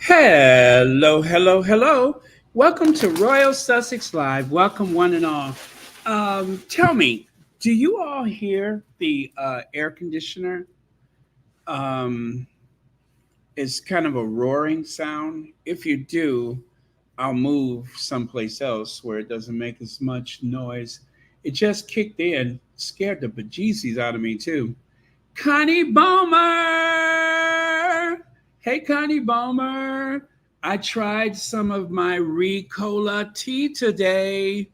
Hello, hello, hello. Welcome to Royal Sussex Live. Welcome, one and all. Tell me, do you all hear the air conditioner? Um, it's kind of a roaring sound. If you do, I'll move someplace else where it doesn't make as much noise. It just kicked in, scared the bejesus out of me, too. Connie Bomer! Hey, Connie Bomer. I tried some of my Ricola tea today,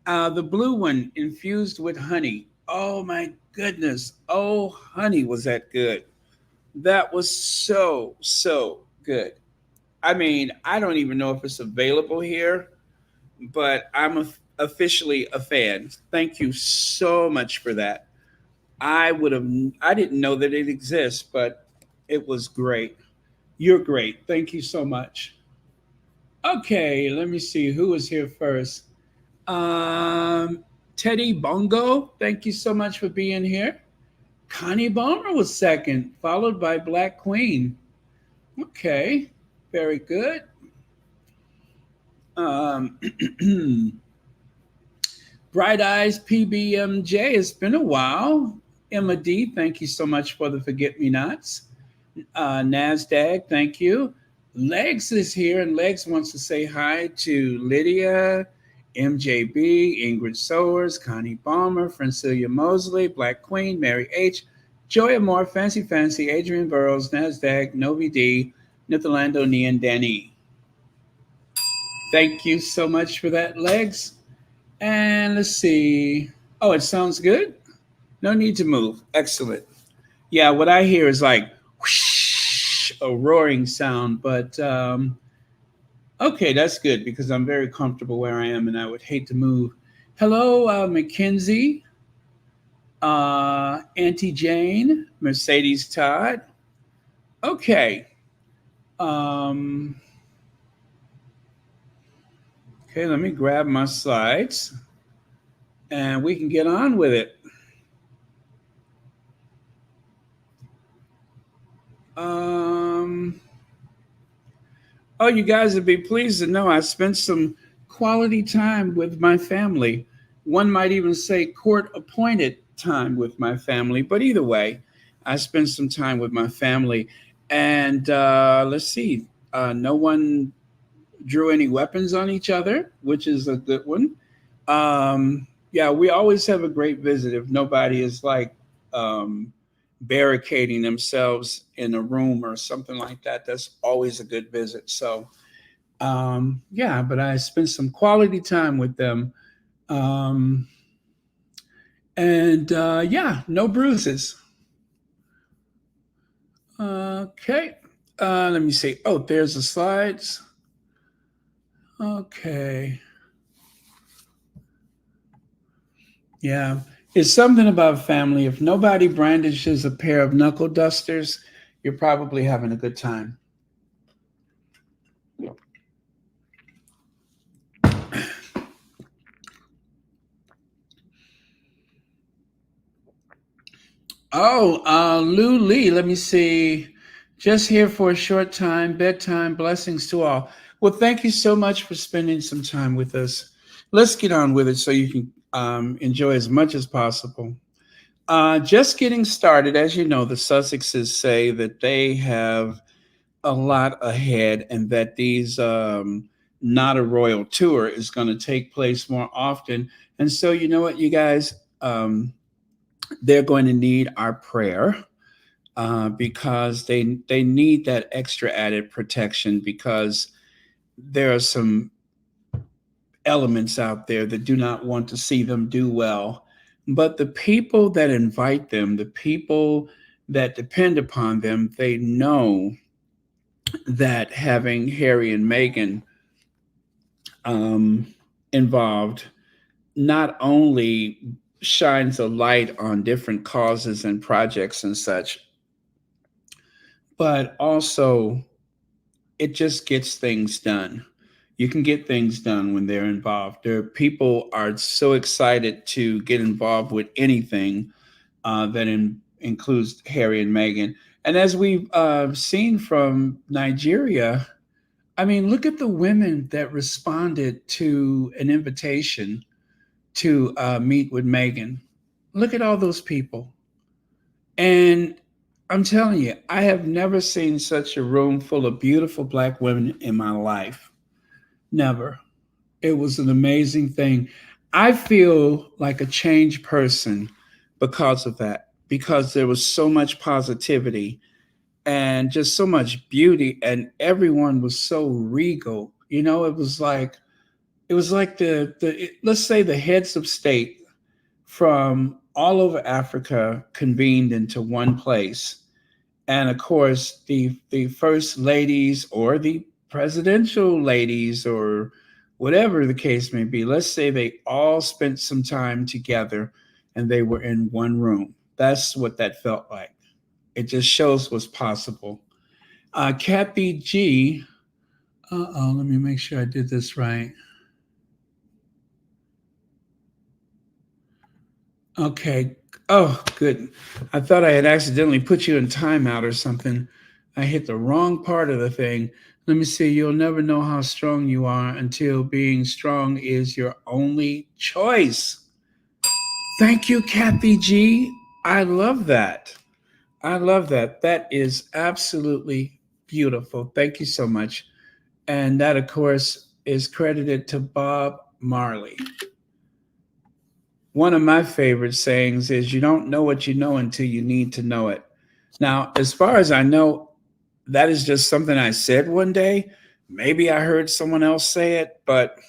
the blue one infused with honey. Oh my goodness. Oh, honey, was that good? That was so good. I mean, I don't even know if it's available here, but officially a fan. Thank you so much for that. I would have, I didn't know that it exists, but it was great. You're great. Thank you so much. Okay, let me see who was here first. Um, Teddy Bongo, thank you so much for being here. Connie Bomber was second, followed by Black Queen. Okay, very good. Um, Bright Eyes PBMJ, it's been a while. Emma D, thank you so much for the Forget Me Nots. NASDAQ, thank you. Legs is here, and Legs wants to say hi to Lydia, MJB, Ingrid Sowers, Connie Balmer, Francilia Mosley, Black Queen, Mary H., Joy Moore, Fancy, Adrian Burrows, NASDAQ, Novi D, Nithalando, Nian Danny. Thank you so much for that, Legs. And let's see. Oh, it sounds good. No need to move. Excellent. Yeah, what I hear is like whoosh, a roaring sound, but okay, that's good because I'm very comfortable where I am and I would hate to move. Hello, Mackenzie, Auntie Jane, Mercedes Todd. Okay. Um, okay, let me grab my slides and we can get on with it. Um, oh, you guys would be pleased to know I spent some quality time with my family. One might even say court appointed time with my family, but either way, I spent some time with my family. And let's see, no one drew any weapons on each other, which is a good one. Yeah, we always have a great visit if nobody is like um, barricading themselves in a room or something like that. That's always a good visit. So, yeah, but I spent some quality time with them. Um, and yeah, no bruises. Okay. Let me see. Oh, there's the slides. Okay. Yeah. It's something about family. If nobody brandishes a pair of knuckle dusters, you're probably having a good time. Oh, Lou Lee, let me see. Just here for a short time, bedtime, blessings to all. Well, thank you so much for spending some time with us. Let's get on with it so you can enjoy as much as possible. Just getting started. As you know, the Sussexes say that they have a lot ahead and that these not a royal tour is going to take place more often. And so, you know what, you guys, they're going to need our prayer because they need that extra added protection because there are some elements out there that do not want to see them do well. But the people that invite them, the people that depend upon them, they know that having Harry and Meghan um, involved not only shines a light on different causes and projects and such, but also it just gets things done. You can get things done when they're involved. There people are so excited to get involved with anything that includes Harry and Meghan. And as we've seen from Nigeria, I mean, look at the women that responded to an invitation to meet with Megan. Look at all those people. And I'm telling you, I have never seen such a room full of beautiful black women in my life. Never. It was an amazing thing. I feel like a changed person because of that, because there was so much positivity and just so much beauty, and everyone was so regal. You know, it was like let's say the heads of state from all over Africa convened into one place. And of course, the first ladies or the presidential ladies or whatever the case may be, let's say they all spent some time together and they were in one room. That's what that felt like. It just shows what's possible. Kathy G. Let me make sure I did this right. Okay. Oh, good. I thought I had accidentally put you in timeout or something. I hit the wrong part of the thing. Let me see. You'll never know how strong you are until being strong is your only choice. Thank you, Kathy G. I love that. I love that. That is absolutely beautiful. Thank you so much. And that, of course, is credited to Bob Marley. One of my favorite sayings is, you don't know what you know until you need to know it. Now, as far as I know, that is just something I said one day. Maybe I heard someone else say it, but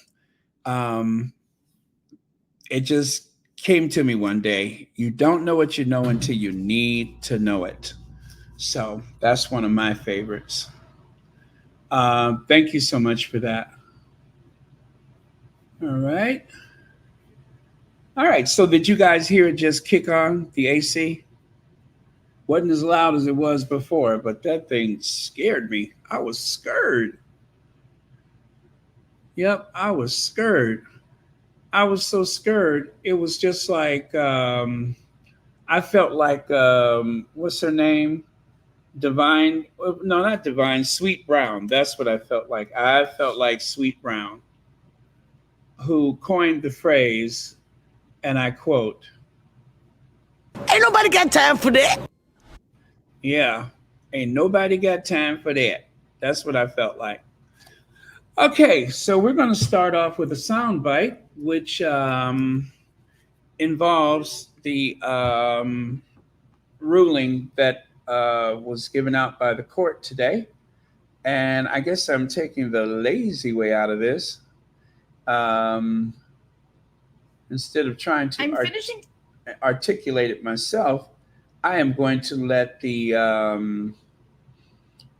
um, it just came to me one day. You don't know what you know until you need to know it. So that's one of my favorites. Thank you so much for that. All right. All right. So did you guys hear it just kick on the AC? Wasn't as loud as it was before, but that thing scared me. I was scared. Yep, I was scared. I was so scared. It was just like I felt like what's her name? Divine? No, not Divine. Sweet Brown. That's what I felt like. I felt like Sweet Brown, who coined the phrase, and I quote, Ain't nobody got time for that. "Yeah, ain't nobody got time for that." That's what I felt like. Okay, so we're going to start off with a sound bite, which involves the ruling that was given out by the court today. And I guess I'm taking the lazy way out of this. Um, Instead of trying to articulate it myself, I am going to let the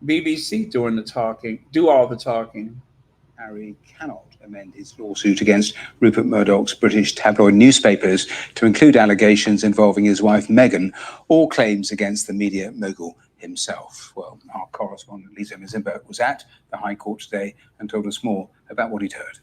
BBC do all the talking. Harry cannot amend his lawsuit against Rupert Murdoch's British tabloid newspapers to include allegations involving his wife Meghan or claims against the media mogul himself. Well, our correspondent Lisa Mizimba was at the High Court today and told us more about what he'd heard.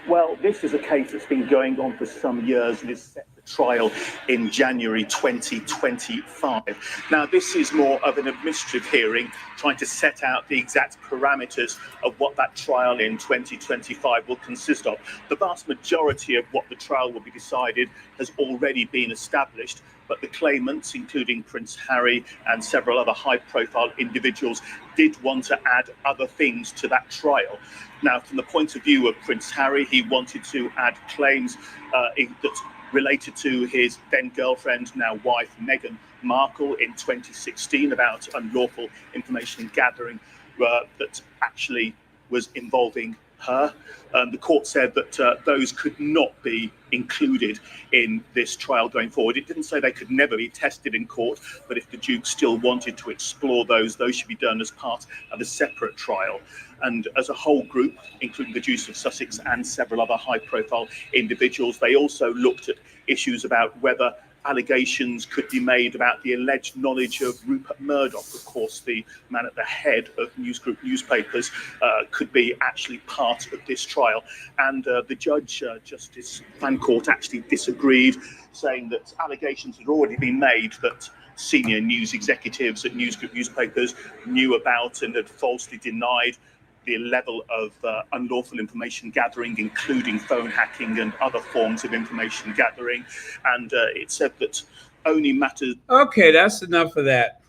Well, this is a case that's been going on for some years and is set for trial in January 2025. Now, this is more of an administrative hearing trying to set out the exact parameters of what that trial in 2025 will consist of. The vast majority of what the trial will be decided has already been established, but the claimants, including Prince Harry and several other high-profile individuals, did want to add other things to that trial. Now, from the point of view of Prince Harry, he wanted to add claims that related to his then girlfriend, now wife, Meghan Markle, in 2016 about unlawful information gathering that actually was involving her. The court said that those could not be included in this trial going forward. It didn't say they could never be tested in court, but if the Duke still wanted to explore those should be done as part of a separate trial. And as a whole group, including the Duke of Sussex and several other high-profile individuals, they also looked at issues about whether allegations could be made about the alleged knowledge of Rupert Murdoch, of course, the man at the head of News Group newspapers, could be actually part of this trial. And the judge, Justice Fancourt, actually disagreed, saying that allegations had already been made that senior news executives at newspapers knew about and had falsely denied the level of unlawful information gathering, including phone hacking and other forms of information gathering. And it said that only matters. Okay, that's enough of that.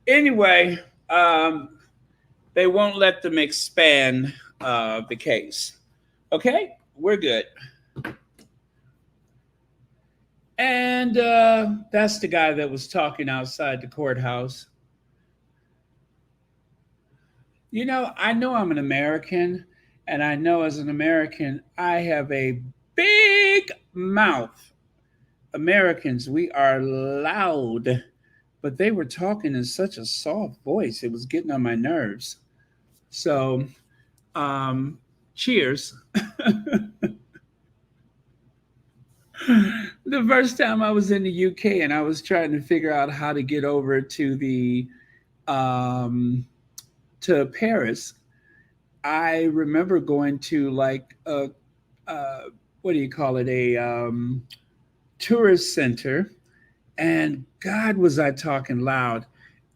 Anyway, they won't let them expand the case. Okay, we're good. And that's the guy that was talking outside the courthouse. You know I'm an American, and I know as an American, I have a big mouth. Americans, we are loud, but they were talking in such a soft voice, it was getting on my nerves. So, cheers. The first time I was in the UK and I was trying to figure out how to get over to the to Paris, I remember going to like what do you call it, a tourist center, and God was I talking loud.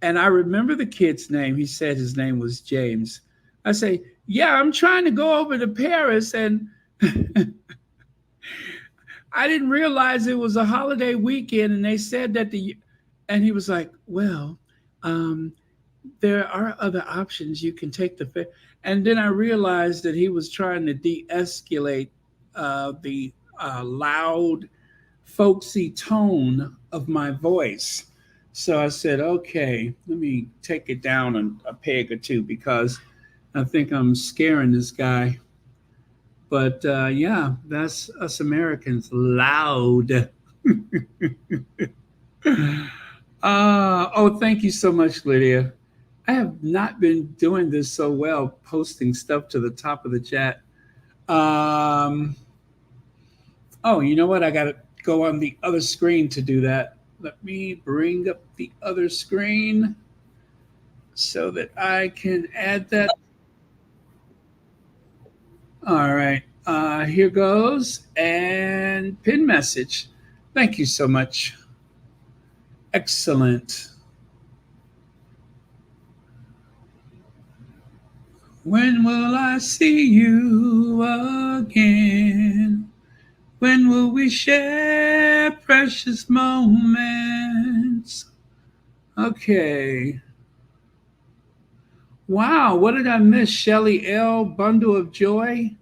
And I remember the kid's name. He said his name was James. I say, yeah, I'm trying to go over to Paris, and I didn't realize it was a holiday weekend, and they said that and he was like, well, um, there are other options. You can take the ferry. And then I realized that he was trying to de-escalate the loud, folksy tone of my voice. So I said, okay, let me take it down a peg or two because I think I'm scaring this guy. But yeah, that's us Americans, loud. Oh, thank you so much, Lydia. I have not been doing this so well, posting stuff to the top of the chat. Um, oh, you know what? I got to go on the other screen to do that. Let me bring up the other screen so that I can add that. All right, here goes. And pin message. Thank you so much. Excellent. When will I see you again? When will we share precious moments? Okay. Wow, what did I miss? Shelly L. Bundle of Joy.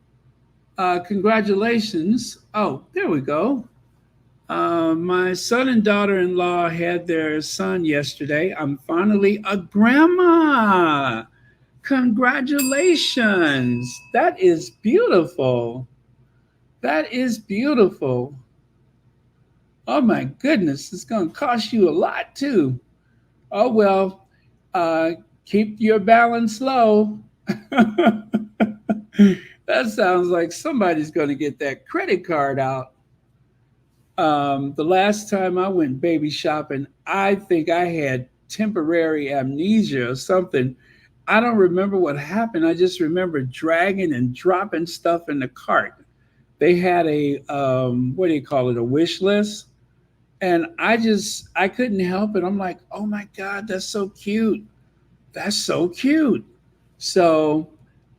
Congratulations. Oh, there we go. My son and daughter-in-law had their son yesterday. I'm finally a grandma. Congratulations. That is beautiful. That is beautiful. Oh my goodness, it's going to cost you a lot too. Oh well, uh, keep your balance low. That sounds like somebody's going to get that credit card out. The last time I went baby shopping, I think I had temporary amnesia or something. I don't remember what happened. I just remember dragging and dropping stuff in the cart. They had a what do you call it, a wish list, and I couldn't help it. I'm like, oh my god, that's so cute. That's so cute. So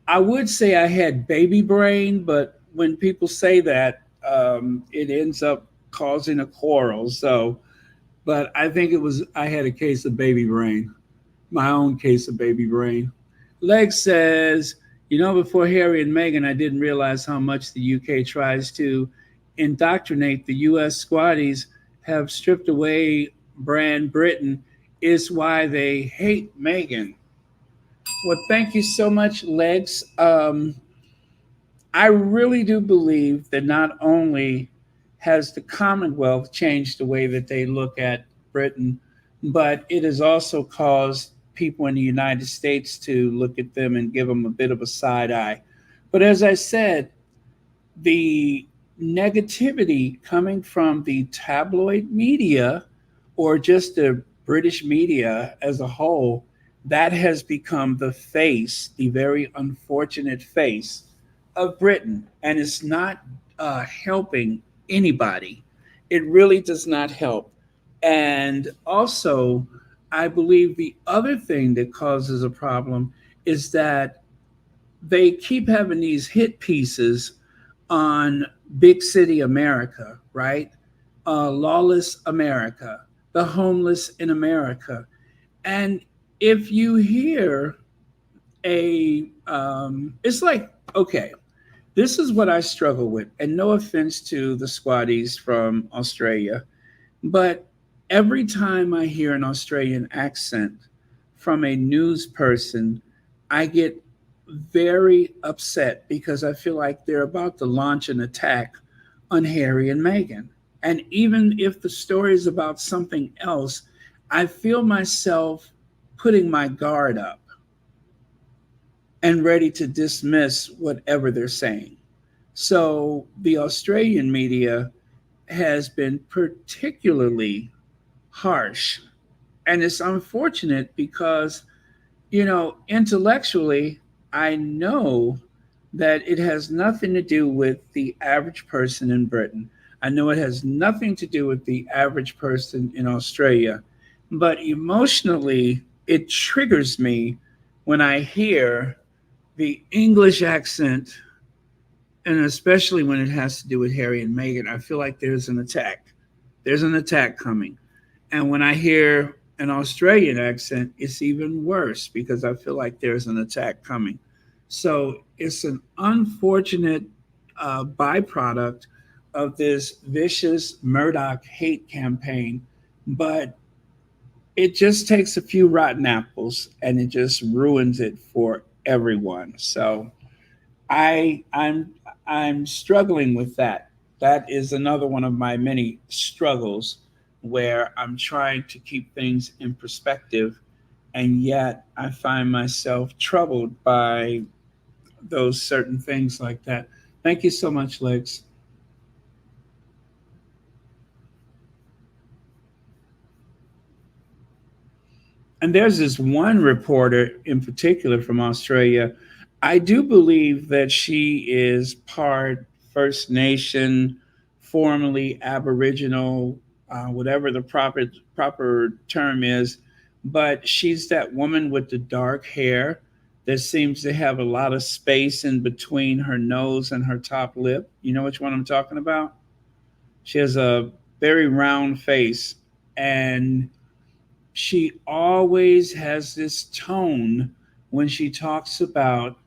I would say I had baby brain, but when people say that, it ends up causing a quarrel. So, but I think I had a case of baby brain, my own case of baby brain. Leg says, before Harry and Meghan, I didn't realize how much the UK tries to indoctrinate the US squatties have stripped away brand Britain is why they hate Meghan. Well, thank you so much, Legs. I really do believe that not only has the Commonwealth changed the way that they look at Britain, but it has also caused people in the United States to look at them and give them a bit of a side eye. But as I said, the negativity coming from the tabloid media or just the British media as a whole, that has become the face, the very unfortunate face of Britain. And it's not helping anybody. It really does not help. And also, I believe the other thing that causes a problem is that they keep having these hit pieces on big city America, right? Lawless America, the homeless in America. And if you hear it's like, okay, this is what I struggle with. And no offense to the squatties from Australia, but every time I hear an Australian accent from a news person, I get very upset because I feel like they're about to launch an attack on Harry and Meghan. And even if the story is about something else, I feel myself putting my guard up and ready to dismiss whatever they're saying. So the Australian media has been particularly harsh. And it's unfortunate because, intellectually, I know that it has nothing to do with the average person in Britain. I know it has nothing to do with the average person in Australia. But emotionally, it triggers me when I hear the English accent, and especially when it has to do with Harry and Meghan. I feel like there's an attack. There's an attack coming. And when I hear an Australian accent, it's even worse because I feel like there's an attack coming. So it's an unfortunate byproduct of this vicious Murdoch hate campaign, but it just takes a few rotten apples and it just ruins it for everyone. So I'm struggling with that. That is another one of my many struggles where I'm trying to keep things in perspective, and yet I find myself troubled by those certain things like that. Thank you so much, Lex. And there's this one reporter in particular from Australia. I do believe that she is part First Nation, formerly Aboriginal, whatever the proper term is. But she's that woman with the dark hair that seems to have a lot of space in between her nose and her top lip. You know which one I'm talking about? She has a very round face, and she always has this tone when she talks about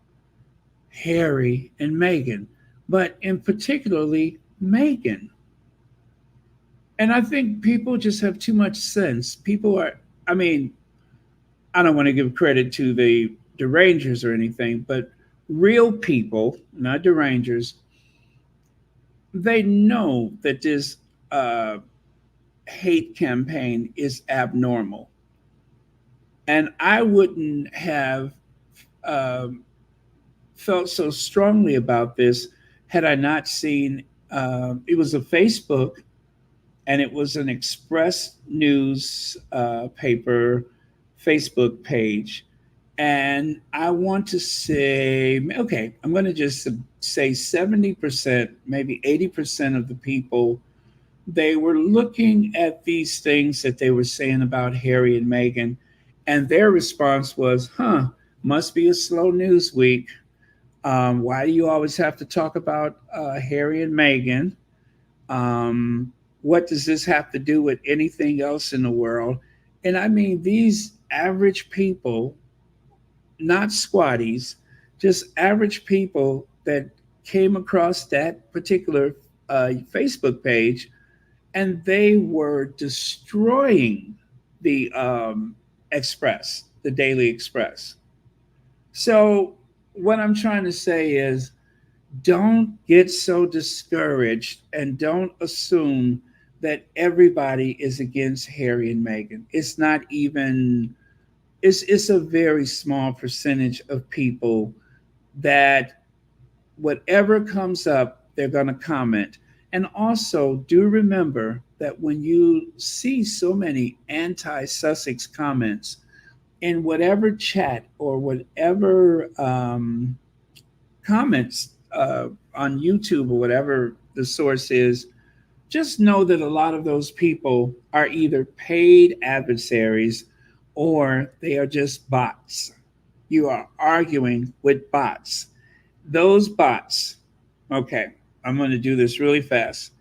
Harry and Meghan, but in particularly Meghan. And I think people just have too much sense. People are, I mean, I don't want to give credit to the derangers or anything, but real people, not derangers, they know that this uh, hate campaign is abnormal. And I wouldn't have um, felt so strongly about this had I not seen it was a Facebook and it was an Express News paper Facebook page. And I want to say, okay, I'm going to just say 70%, maybe 80% of the people, they were looking at these things that they were saying about Harry and Meghan, and their response was, must be a slow news week. Why do you always have to talk about Harry and Meghan? What does this have to do with anything else in the world? And I mean, these average people, not squatties, just average people that came across that particular Facebook page, and they were destroying the Express, the Daily Express. So, what I'm trying to say is don't get so discouraged and don't assume that everybody is against Harry and Meghan. It's not even, it's a very small percentage of people that whatever comes up, they're going to comment. And also, do remember that when you see so many anti Sussex comments in whatever chat or whatever comments on YouTube or whatever the source is, just know that a lot of those people are either paid adversaries or they are just bots. You are arguing with bots. Those bots, okay, I'm going to do this really fast.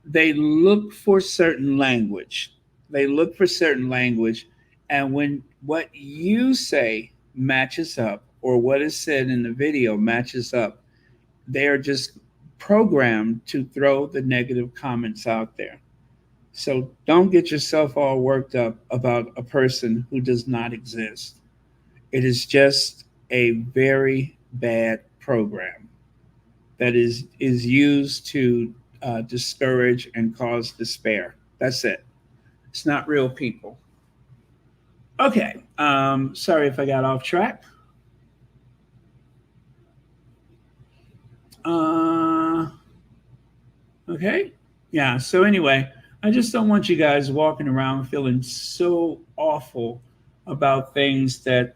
They look for certain language. They look for certain language. And when what you say matches up, or what is said in the video matches up, they are just programmed to throw the negative comments out there. So don't get yourself all worked up about a person who does not exist. It is just a very bad program that is used to discourage and cause despair. That's it. It's not real people. Okay. Sorry if I got off track. Uh, okay. Yeah. So anyway, I just don't want you guys walking around feeling so awful about things that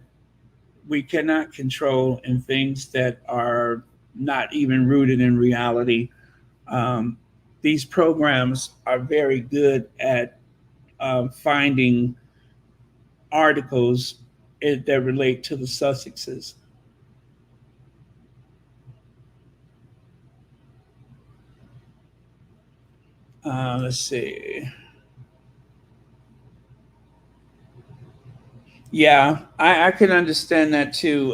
we cannot control and things that are not even rooted in reality. Um, these programs are very good at finding articles that relate to the Sussexes. Let's see. Yeah, I can understand that too,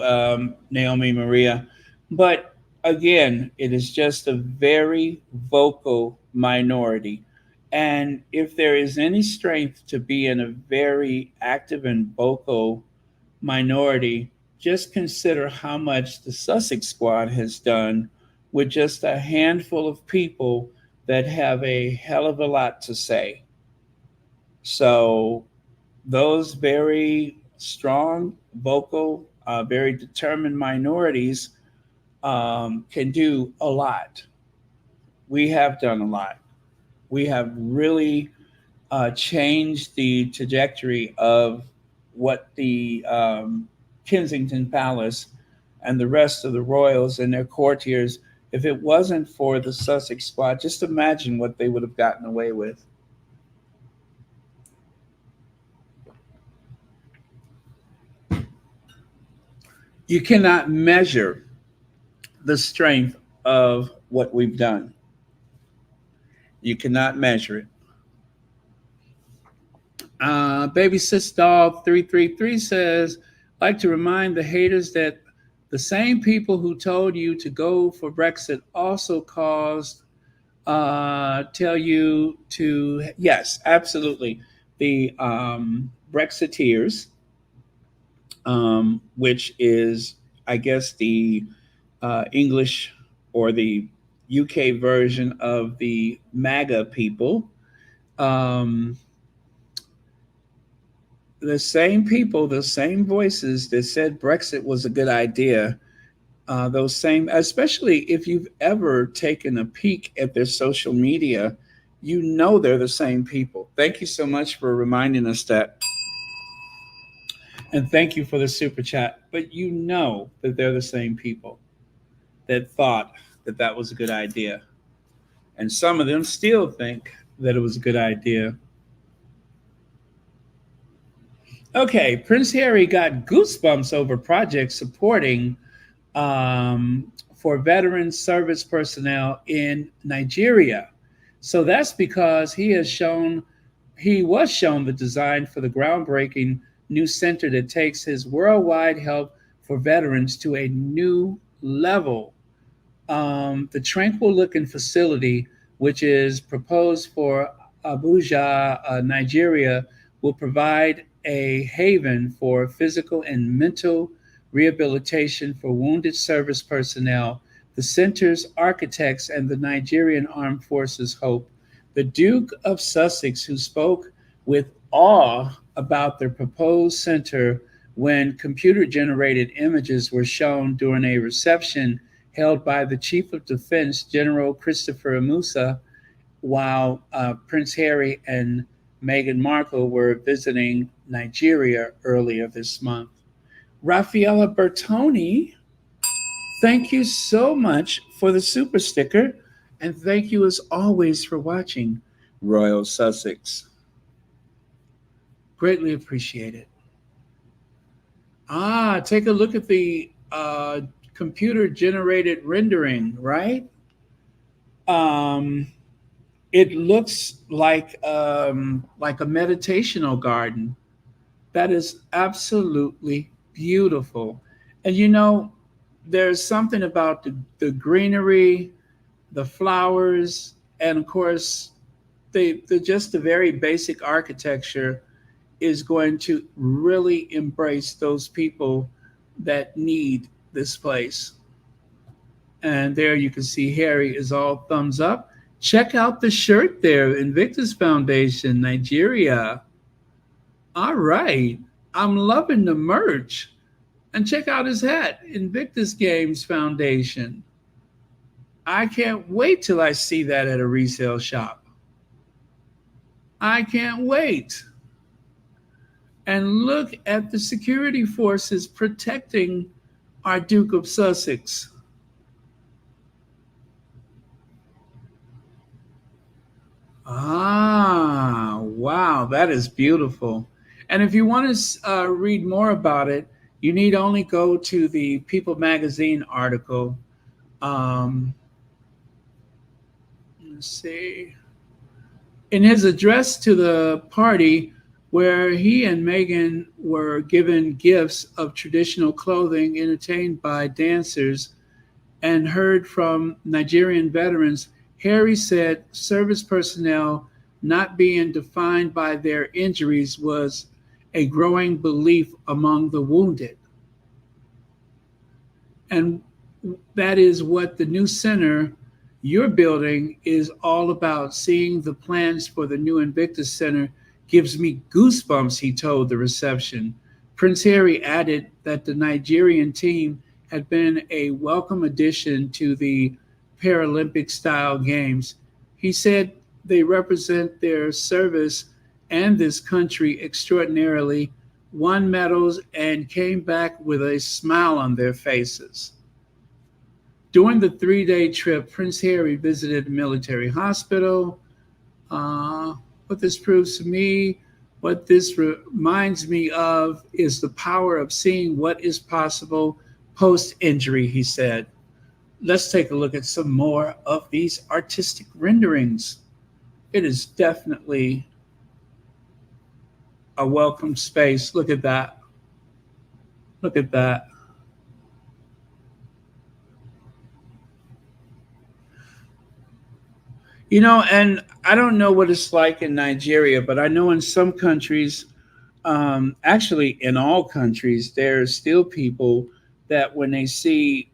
Naomi Maria. But again, it is just a very vocal minority. And if there is any strength to be in a very active and vocal minority, just consider how much the Sussex Squad has done with just a handful of people that have a hell of a lot to say. So those very strong, vocal, very determined minorities can do a lot. We have done a lot. We have really changed the trajectory of what the Kensington Palace and the rest of the royals and their courtiers, if it wasn't for the Sussex Squad, just imagine what they would have gotten away with. You cannot measure the strength of what we've done. You cannot measure it. Baby Sis Dog 333 says, like to remind the haters that the same people who told you to go for Brexit also caused tell you to, yes, absolutely. The Brexiteers, which is, I guess, the English or the UK version of the MAGA people. Um, the same people, the same voices that said Brexit was a good idea, those same, especially if you've ever taken a peek at their social media, you know they're the same people. Thank you so much for reminding us that. And thank you for the super chat. But you know that they're the same people that thought that that was a good idea. And some of them still think that it was a good idea. Okay, Prince Harry got goosebumps over projects supporting for veteran service personnel in Nigeria. So that's because he was shown the design for the groundbreaking new center that takes his worldwide help for veterans to a new level. The tranquil looking facility, which is proposed for Abuja, Nigeria, will provide a haven for physical and mental rehabilitation for wounded service personnel. The center's architects and the Nigerian Armed Forces hope. The Duke of Sussex, who spoke with awe about the proposed center when computer generated images were shown during a reception held by the Chief of Defense, General Christopher Musa, while Prince Harry and Meghan Markle were visiting Nigeria earlier this month. Raffaella Bertoni, thank you so much for the super sticker. And thank you as always for watching Royal Sussex. Greatly appreciate it. Take a look at the computer generated rendering, right? Um, it looks like a meditational garden. That is absolutely beautiful. And there's something about the greenery, the flowers, and of course, the very basic architecture is going to really embrace those people that need this place. And there you can see Harry is all thumbs up. Check out the shirt there, Invictus Foundation, Nigeria. All right. I'm loving the merch. And check out his hat, Invictus Games Foundation. I can't wait till I see that at a resale shop. I can't wait. And look at the security forces protecting our Duke of Sussex. Wow, that is beautiful. And if you want to read more about it, you need only go to the People magazine article. Um, let's see. In his address to the party, where he and Meghan were given gifts of traditional clothing, entertained by dancers, and heard from Nigerian veterans, Harry said service personnel not being defined by their injuries was a growing belief among the wounded. And that is what the new center you're building is all about. Seeing the plans for the new Invictus Center gives me goosebumps, he told the reception. Prince Harry added that the Nigerian team had been a welcome addition to the Paralympic style games. He said they represent their service and this country extraordinarily, won medals, and came back with a smile on their faces. During the 3-day trip, Prince Harry visited a military hospital. What this proves to me, what this reminds me of, is the power of seeing what is possible post injury, he said. Let's take a look at some more of these artistic renderings. It is definitely a welcome space. Look at that. Look at that. And I don't know what it's like in Nigeria, but I know in some countries, actually in all countries, there's still people that when they see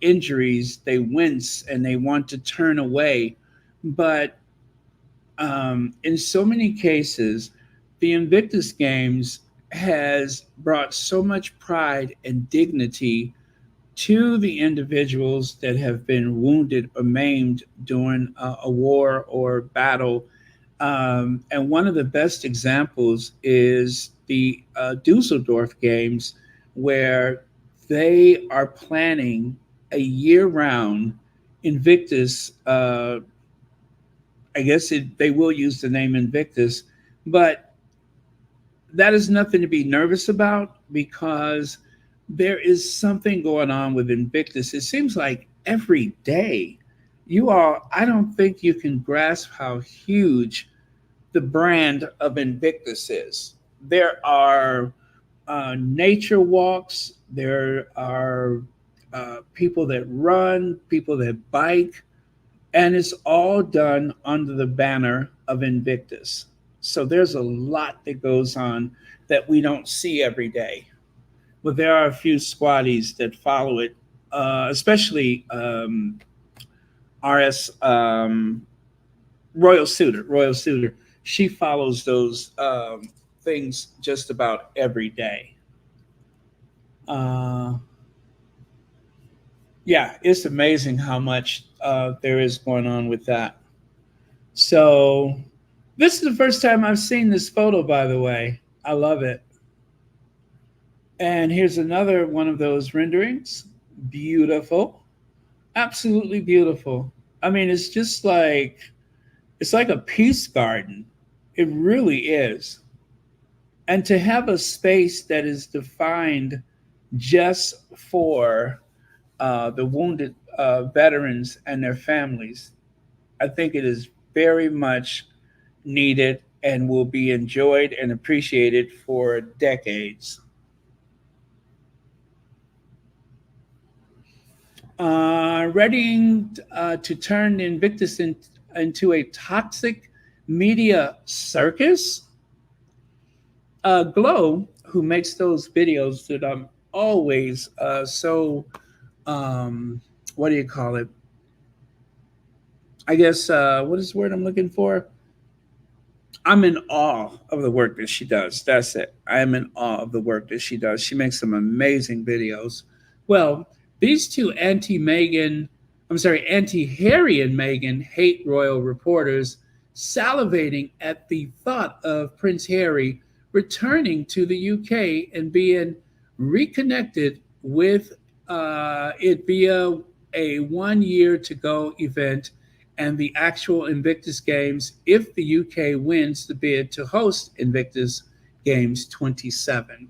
injuries, they wince and they want to turn away. But in so many cases, the Invictus Games has brought so much pride and dignity to the individuals that have been wounded or maimed during a war or battle. And one of the best examples is the Dusseldorf Games, where they are planning a year round Invictus. I guess they will use the name Invictus, but that is nothing to be nervous about because there is something going on with Invictus. It seems like every day, I don't think you can grasp how huge the brand of Invictus is. There are nature walks, there are people that run, people that bike, and it's all done under the banner of Invictus. So there's a lot that goes on that we don't see every day. But there are a few squaddies that follow it, especially RS Royal Suitor. Royal Suitor. She follows those things just about every day. Uh, yeah, it's amazing how much there is going on with that. So, this is the first time I've seen this photo, by the way. I love it. And here's another one of those renderings. Beautiful. Absolutely beautiful. I mean, it's like a peace garden. It really is. And to have a space that is defined just for the wounded veterans and their families, I think it is very much needed and will be enjoyed and appreciated for decades. Readying to turn Invictus into a toxic media circus. Glow, who makes those videos that I'm always so, um, what do you call it? I guess, what is the word I'm looking for? I'm in awe of the work that she does. That's it. I am in awe of the work that she does. She makes some amazing videos. Well, these two anti Harry and Meghan hate royal reporters salivating at the thought of Prince Harry returning to the UK and being reconnected with it via a 1 year to go event and the actual Invictus Games if the UK wins the bid to host Invictus Games 27.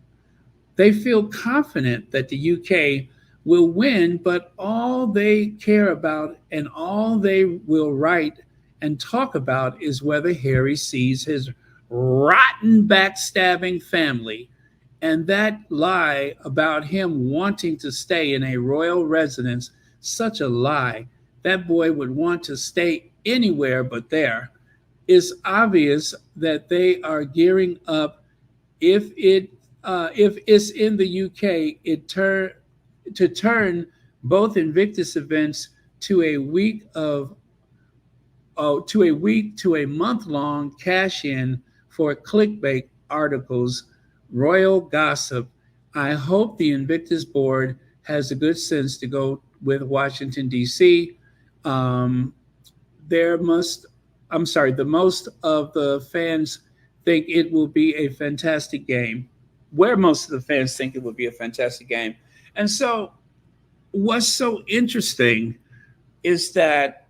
They feel confident that the UK will win, but all they care about and all they will write and talk about is whether Harry sees his rotten backstabbing family. And that lie about him wanting to stay in a royal residence, such a lie. That boy would want to stay anywhere but there. It's obvious that they are gearing up if it's in the UK, to turn both Invictus events to a week of to a month long cash in for clickbait articles, royal gossip. I hope the Invictus board has the good sense to go with Washington D.C. Um, there must I'm sorry, the most of the fans think it will be a fantastic game. Where most of the fans think it will be a fantastic game. And so what's so interesting is that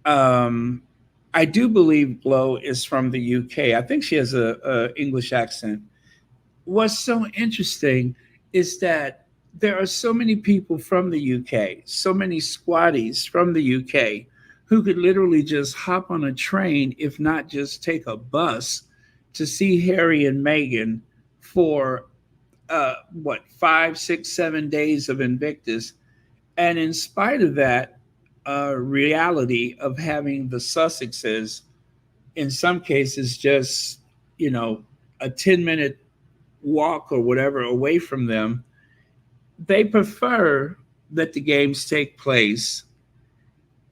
I do believe Glow is from the UK. I think she has a English accent. What's so interesting is that there are so many people from the UK, so many squatties from the UK who could literally just hop on a train, if not just take a bus, to see Harry and Meghan for what 5, 6, 7 days of Invictus. And in spite of that reality of having the Sussexes, in some cases, just a 10-minute walk or whatever away from them, they prefer that the games take place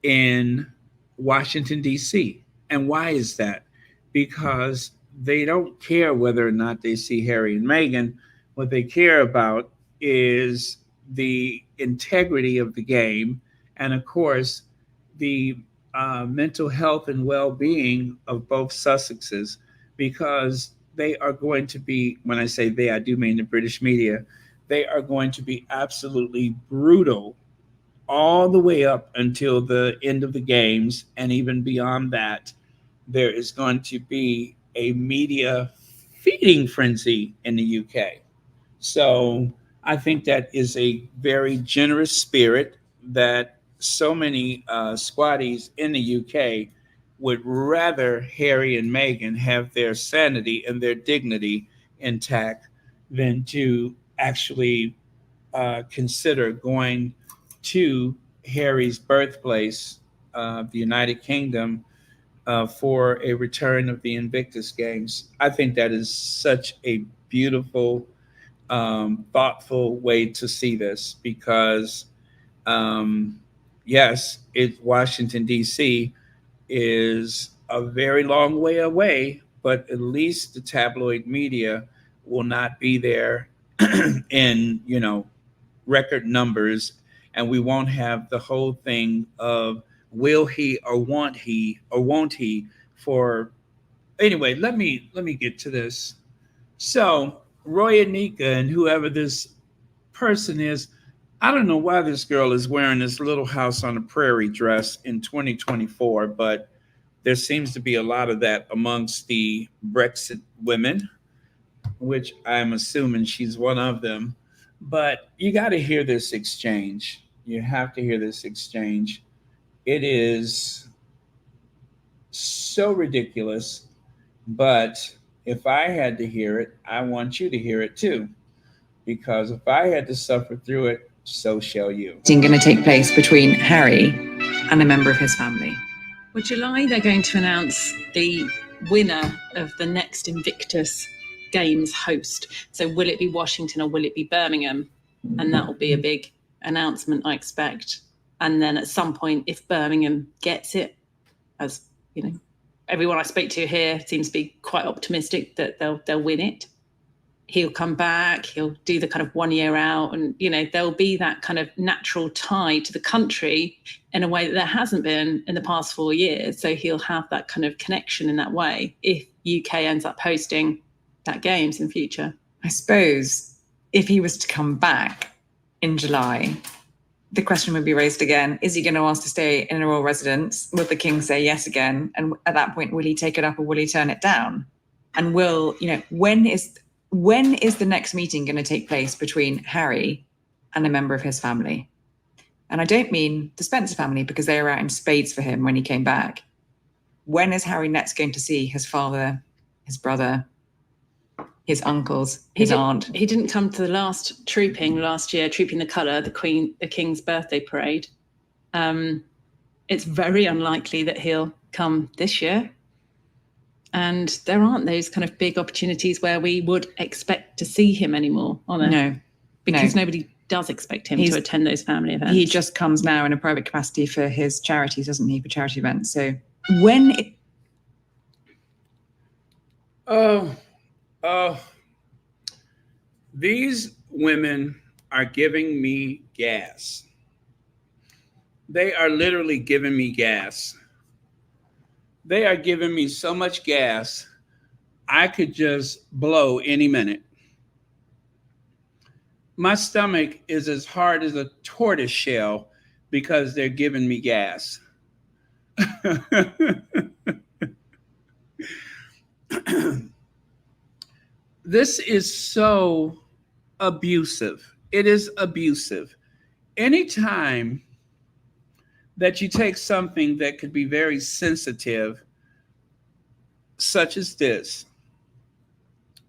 in Washington, D.C. And why is that? Because they don't care whether or not they see Harry and Meghan. What they care about is the integrity of the game and, of course, the mental health and well being of both Sussexes, because they are going to be, when I say they, I do mean the British media, they are going to be absolutely brutal all the way up until the end of the games. And even beyond that, there is going to be a media feeding frenzy in the UK. So I think that is a very generous spirit that so many squatties in the UK would rather Harry and Meghan have their sanity and their dignity intact than to actually consider going to Harry's birthplace, the United Kingdom, for a return of the Invictus Games. I think that is such a beautiful, thoughtful way to see this because, yes, Washington D.C. is a very long way away, but at least the tabloid media will not be there in record numbers, and we won't have the whole thing of will he or won't he for anyway. Let me get to this. So Roy Anika and whoever this person is, I don't know why this girl is wearing this little house on the prairie dress in 2024, but there seems to be a lot of that amongst the Brexit women, which I'm assuming she's one of them. But you got to hear this exchange. You have to hear this exchange. It is so ridiculous, but if I had to hear it, I want you to hear it too. Because if I had to suffer through it, so shall you. Going to take place between Harry and a member of his family. Well, July, they're going to announce the winner of the next Invictus Games host. So will it be Washington or will it be Birmingham? And that will be a big announcement, I expect. And then at some point, if Birmingham gets it, as you know, everyone I speak to here seems to be quite optimistic that they'll win it. He'll come back, he'll do the kind of 1 year out, and there'll be that kind of natural tie to the country in a way that there hasn't been in the past 4 years. So he'll have that kind of connection in that way if UK ends up hosting that games in future. I suppose if he was to come back in July, the question would be raised again, is he going to ask to stay in a royal residence? Will the king say yes again? And at that point, will he take it up or will he turn it down? And when is the next meeting going to take place between Harry and a member of his family? And I don't mean the Spencer family, because they were out in spades for him when he came back. When is Harry next going to see his father, his brother, his uncles, his aunt? He didn't come to the last trooping the colour, the King's birthday parade. It's very unlikely that he'll come this year. And there aren't those kind of big opportunities where we would expect to see him anymore, are there? No. Because nobody does expect him to attend those family events. He just comes now in a private capacity for his charities, doesn't he, for charity events? So these women are giving me gas. They are literally giving me gas. They are giving me so much gas, I could just blow any minute. My stomach is as hard as a tortoise shell because they're giving me gas. This is so abusive. It is abusive. Anytime that you take something that could be very sensitive, such as this,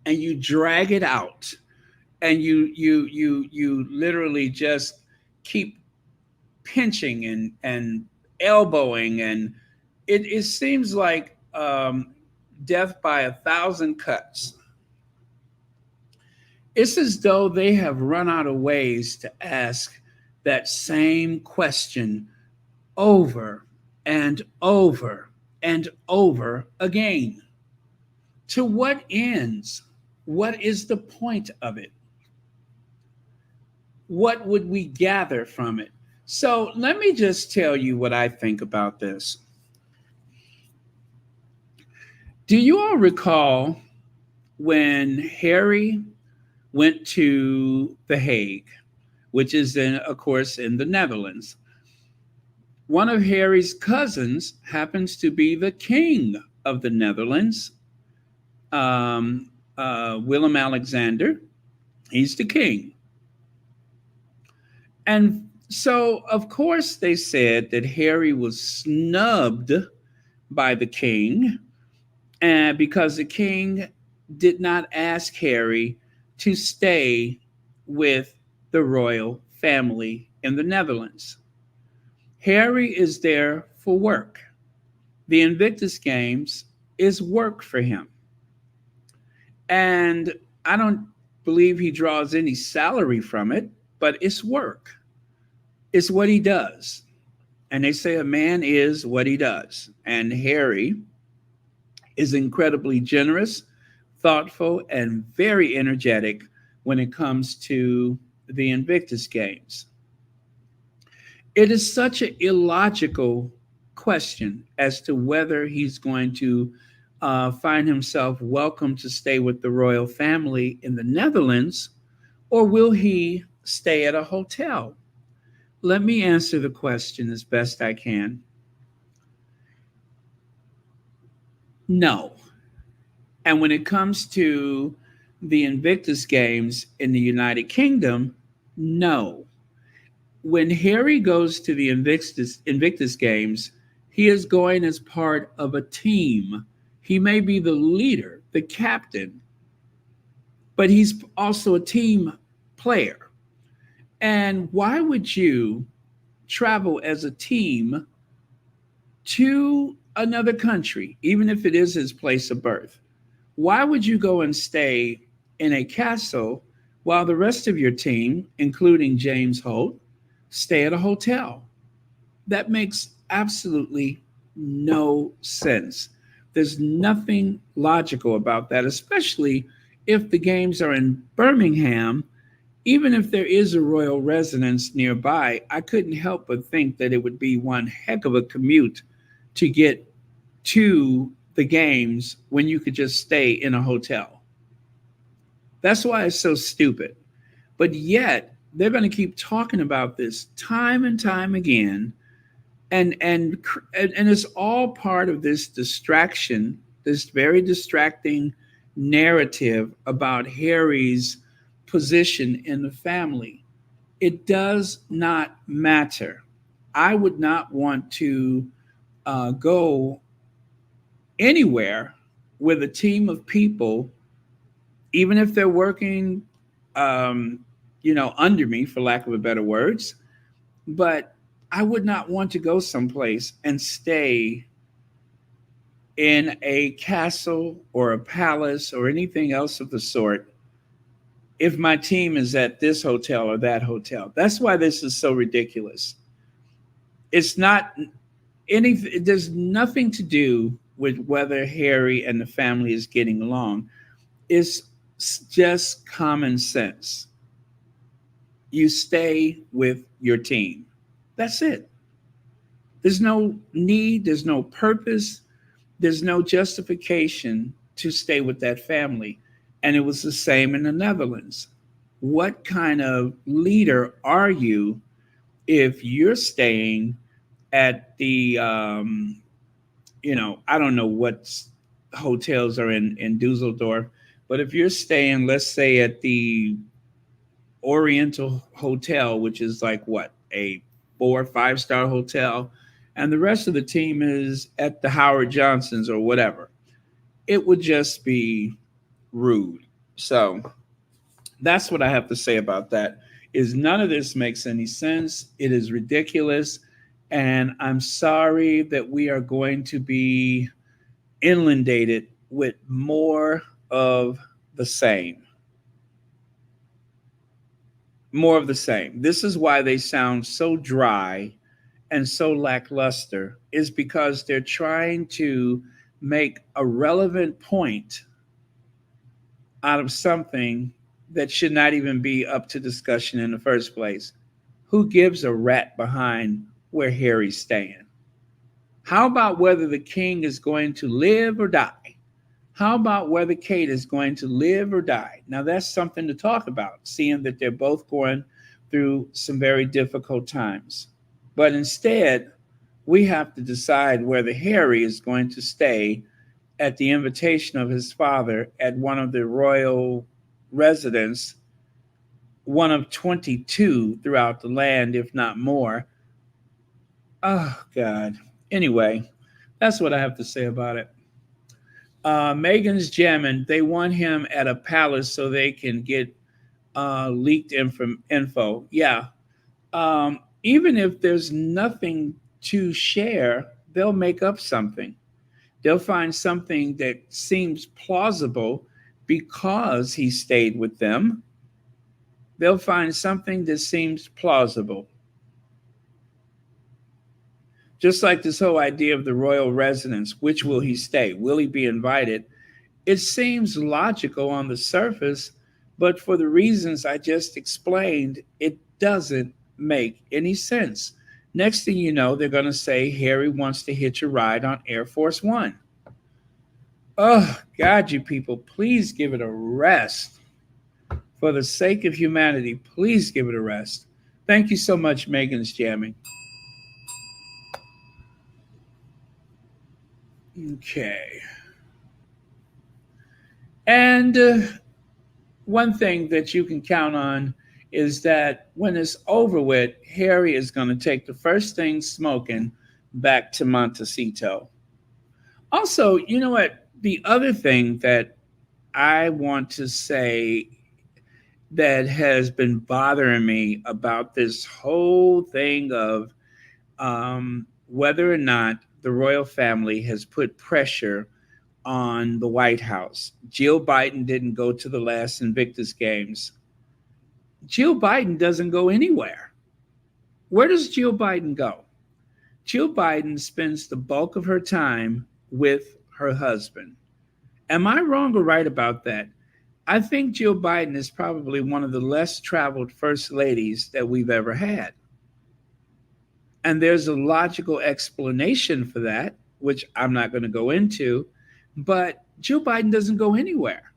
and you drag it out, and you literally just keep pinching and elbowing, and it seems like death by 1,000 cuts. It's as though they have run out of ways to ask that same question over and over and over again. To what ends? What is the point of it? What would we gather from it? So let me just tell you what I think about this. Do you all recall when Harry went to The Hague, which is of course, in the Netherlands? One of Harry's cousins happens to be the king of the Netherlands, Willem Alexander. He's the king. And so, of course, they said that Harry was snubbed by the king, and because the king did not ask Harry to stay with the royal family in the Netherlands. Harry is there for work. The Invictus Games is work for him. And I don't believe he draws any salary from it, but it's work. It's what he does. And they say a man is what he does. And Harry is incredibly generous, thoughtful, and very energetic when it comes to the Invictus Games. It is such an illogical question as to whether he's going to find himself welcome to stay with the royal family in the Netherlands, or will he stay at a hotel? Let me answer the question as best I can. No. And when it comes to the Invictus Games in the United Kingdom, no. When Harry goes to the Invictus Games, he is going as part of a team. He may be the leader, the captain, but he's also a team player. And why would you travel as a team to another country, even if it is his place of birth? Why would you go and stay in a castle while the rest of your team, including James Holt, stay at a hotel? That makes absolutely no sense. There's nothing logical about that, especially if the games are in Birmingham. Even if there is a royal residence nearby, I couldn't help but think that it would be one heck of a commute to get to the games when you could just stay in a hotel. That's why it's so stupid. But yet, they're going to keep talking about this time and time again. And it's all part of this distraction, this very distracting narrative about Harry's position in the family. It does not matter. I would not want to go anywhere with a team of people, even if they're working, under me, for lack of a better words. But I would not want to go someplace and stay in a castle or a palace or anything else of the sort if my team is at this hotel or that hotel. That's why this is so ridiculous. It's not anything, there's nothing to do with whether Harry and the family is getting along. It's just common sense. You stay with your team. That's it. There's no need, there's no purpose, there's no justification to stay with that family. And it was the same in the Netherlands. What kind of leader are you if you're staying at the, I don't know what hotels are in Dusseldorf, but if you're staying, let's say, at the Oriental Hotel, which is like what, a 4 or 5-star hotel, and the rest of the team is at the Howard Johnsons or whatever, it would just be rude. So that's what I have to say about that. Is none of this makes any sense. It is ridiculous. And I'm sorry that we are going to be inundated with more of the same. More of the same. This is why they sound so dry and so lackluster, is because they're trying to make a relevant point out of something that should not even be up to discussion in the first place. Who gives a rat behind where Harry's staying? How about whether the king is going to live or die? How about whether Kate is going to live or die? Now that's something to talk about, seeing that they're both going through some very difficult times. But instead, we have to decide whether Harry is going to stay at the invitation of his father at one of the royal residence, one of 22 throughout the land, if not more. Oh, God. Anyway, that's what I have to say about it. Meghan's jamming. They want him at a palace so they can get leaked info. Yeah. Even if there's nothing to share, they'll make up something. They'll find something that seems plausible because he stayed with them. They'll find something that seems plausible. Just like this whole idea of the royal residence, which will he stay? Will he be invited? It seems logical on the surface, but for the reasons I just explained, it doesn't make any sense. Next thing you know, they're going to say Harry wants to hitch a ride on Air Force One. Oh, God, you people, please give it a rest. For the sake of humanity, please give it a rest. Thank you so much, Megan's jamming. Okay. And one thing that you can count on is that when it's over with, Harry is going to take the first thing smoking back to Montecito. Also, you know what? The other thing that I want to say that has been bothering me about this whole thing of whether or not the royal family has put pressure on the White House. Jill Biden didn't go to the last Invictus Games. Jill Biden doesn't go anywhere. Where does Jill Biden go? Jill Biden spends the bulk of her time with her husband. Am I wrong or right about that? I think Jill Biden is probably one of the less traveled first ladies that we've ever had. And there's a logical explanation for that, which I'm not going to go into, but Jill Biden doesn't go anywhere.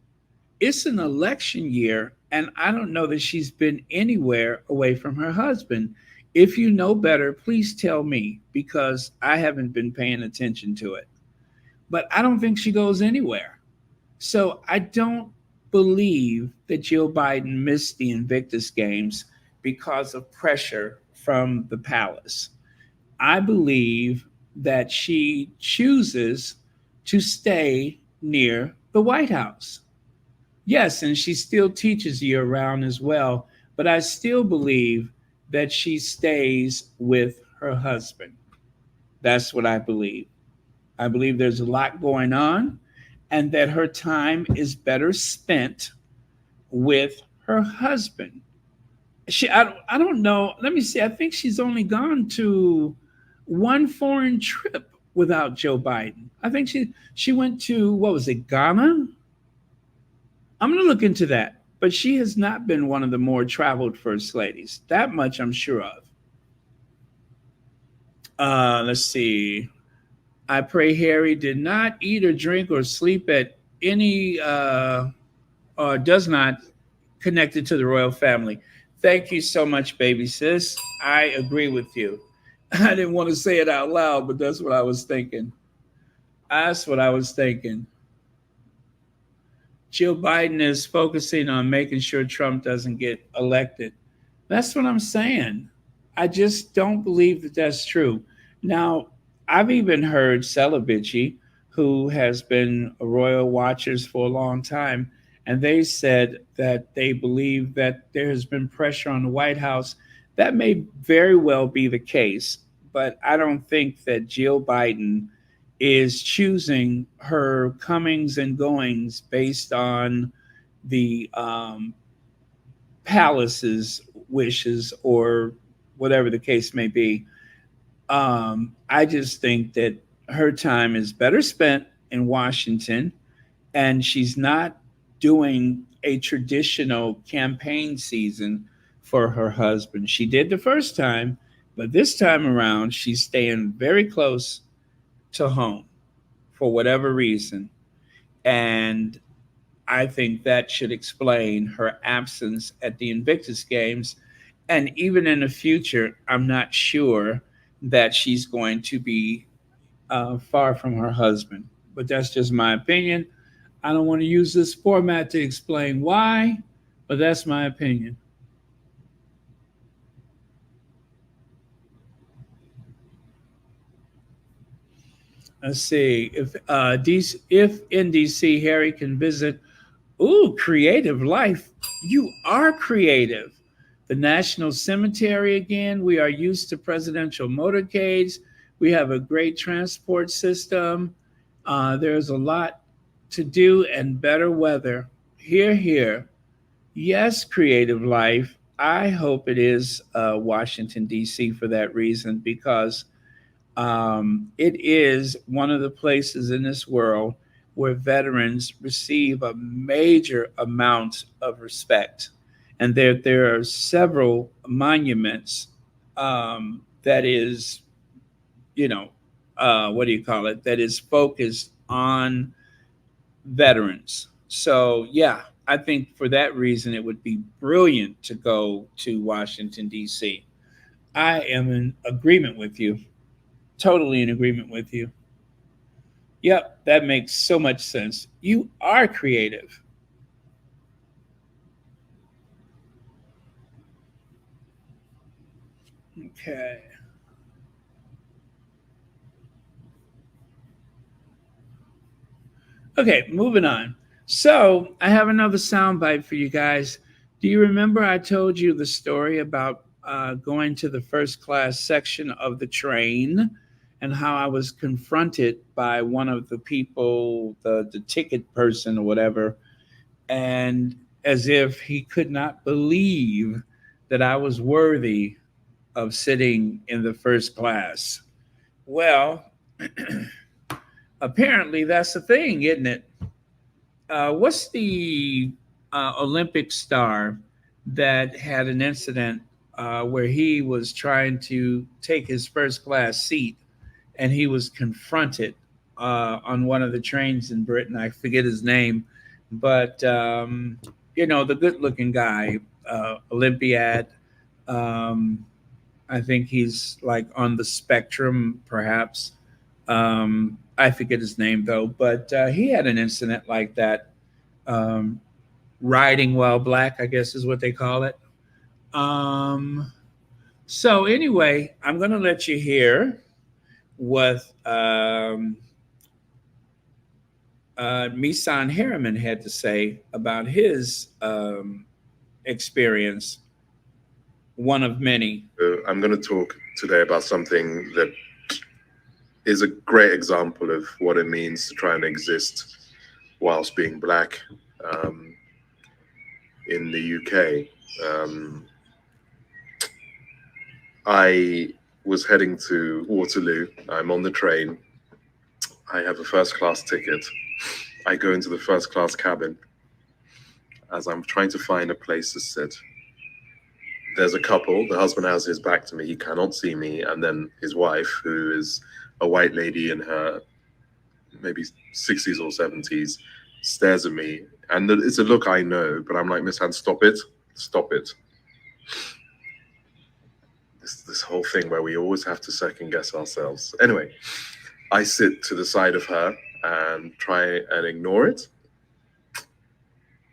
It's an election year, and I don't know that she's been anywhere away from her husband. If you know better, please tell me because I haven't been paying attention to it. But I don't think she goes anywhere. So I don't believe that Jill Biden missed the Invictus Games because of pressure from the palace. I believe that she chooses to stay near the White House. Yes, and she still teaches year round as well, but I still believe that she stays with her husband. That's what I believe. I believe there's a lot going on and that her time is better spent with her husband. I don't know. Let me see. I think she's only gone to one foreign trip without Joe Biden. I think she went to, what was it, Ghana? I'm going to look into that. But she has not been one of the more traveled first ladies. That much I'm sure of. Let's see. I pray Harry did not eat or drink or sleep at any, or does not connected to the royal family. Thank you so much, baby sis. I agree with you. I didn't want to say it out loud, but that's what I was thinking. That's what I was thinking. Jill Biden is focusing on making sure Trump doesn't get elected. That's what I'm saying. I just don't believe that that's true. Now, I've even heard Celebici, who has been a royal watchers for a long time, and they said that they believe that there has been pressure on the White House. That may very well be the case, but I don't think that Jill Biden is choosing her comings and goings based on the palace's wishes or whatever the case may be. I just think that her time is better spent in Washington, and she's not doing a traditional campaign season for her husband. She did the first time, but this time around, she's staying very close to home for whatever reason. And I think that should explain her absence at the Invictus Games. And even in the future, I'm not sure that she's going to be far from her husband. But that's just my opinion. I don't want to use this format to explain why, but that's my opinion. Let's see if in DC Harry can visit. Ooh, creative life. You are creative. The National Cemetery again. We are used to presidential motorcades. We have a great transport system. There's a lot to do and better weather. Here, here. Yes, creative life. I hope it is Washington, D.C. for that reason, because it is one of the places in this world where veterans receive a major amount of respect. And there are several monuments that is, what do you call it, that is focused on veterans. So, yeah, I think for that reason, it would be brilliant to go to Washington, D.C. I am in agreement with you. Totally in agreement with you. Yep, that makes so much sense. You are creative. Okay. Okay, moving on. So I have another soundbite for you guys. Do you remember I told you the story about going to the first class section of the train and how I was confronted by one of the people, the ticket person or whatever, and as if he could not believe that I was worthy of sitting in the first class. Well, apparently that's the thing, isn't it? What's the Olympic star that had an incident where he was trying to take his first class seat and he was confronted on one of the trains in Britain? I forget his name, but the good looking guy, Olympiad. Um, I think he's like on the spectrum, perhaps. I forget his name though, but he had an incident like that, um, riding while black, I guess is what they call it. Um, so anyway, I'm going to let you hear what Misan Harriman had to say about his experience, one of many. I'm going to talk today about something that is a great example of what it means to try and exist whilst being black in the UK. I was heading to Waterloo. I'm on the train. I have a first class ticket. I go into the first class cabin. As I'm trying to find a place to sit, there's a couple. The husband has his back to me. He cannot see me. And then his wife, who is a white lady in her maybe 60s or 70s, stares at me. And it's a look I know, but I'm like, Miss Hand, stop it. Stop it. This whole thing where we always have to second guess ourselves. Anyway, I sit to the side of her and try and ignore it.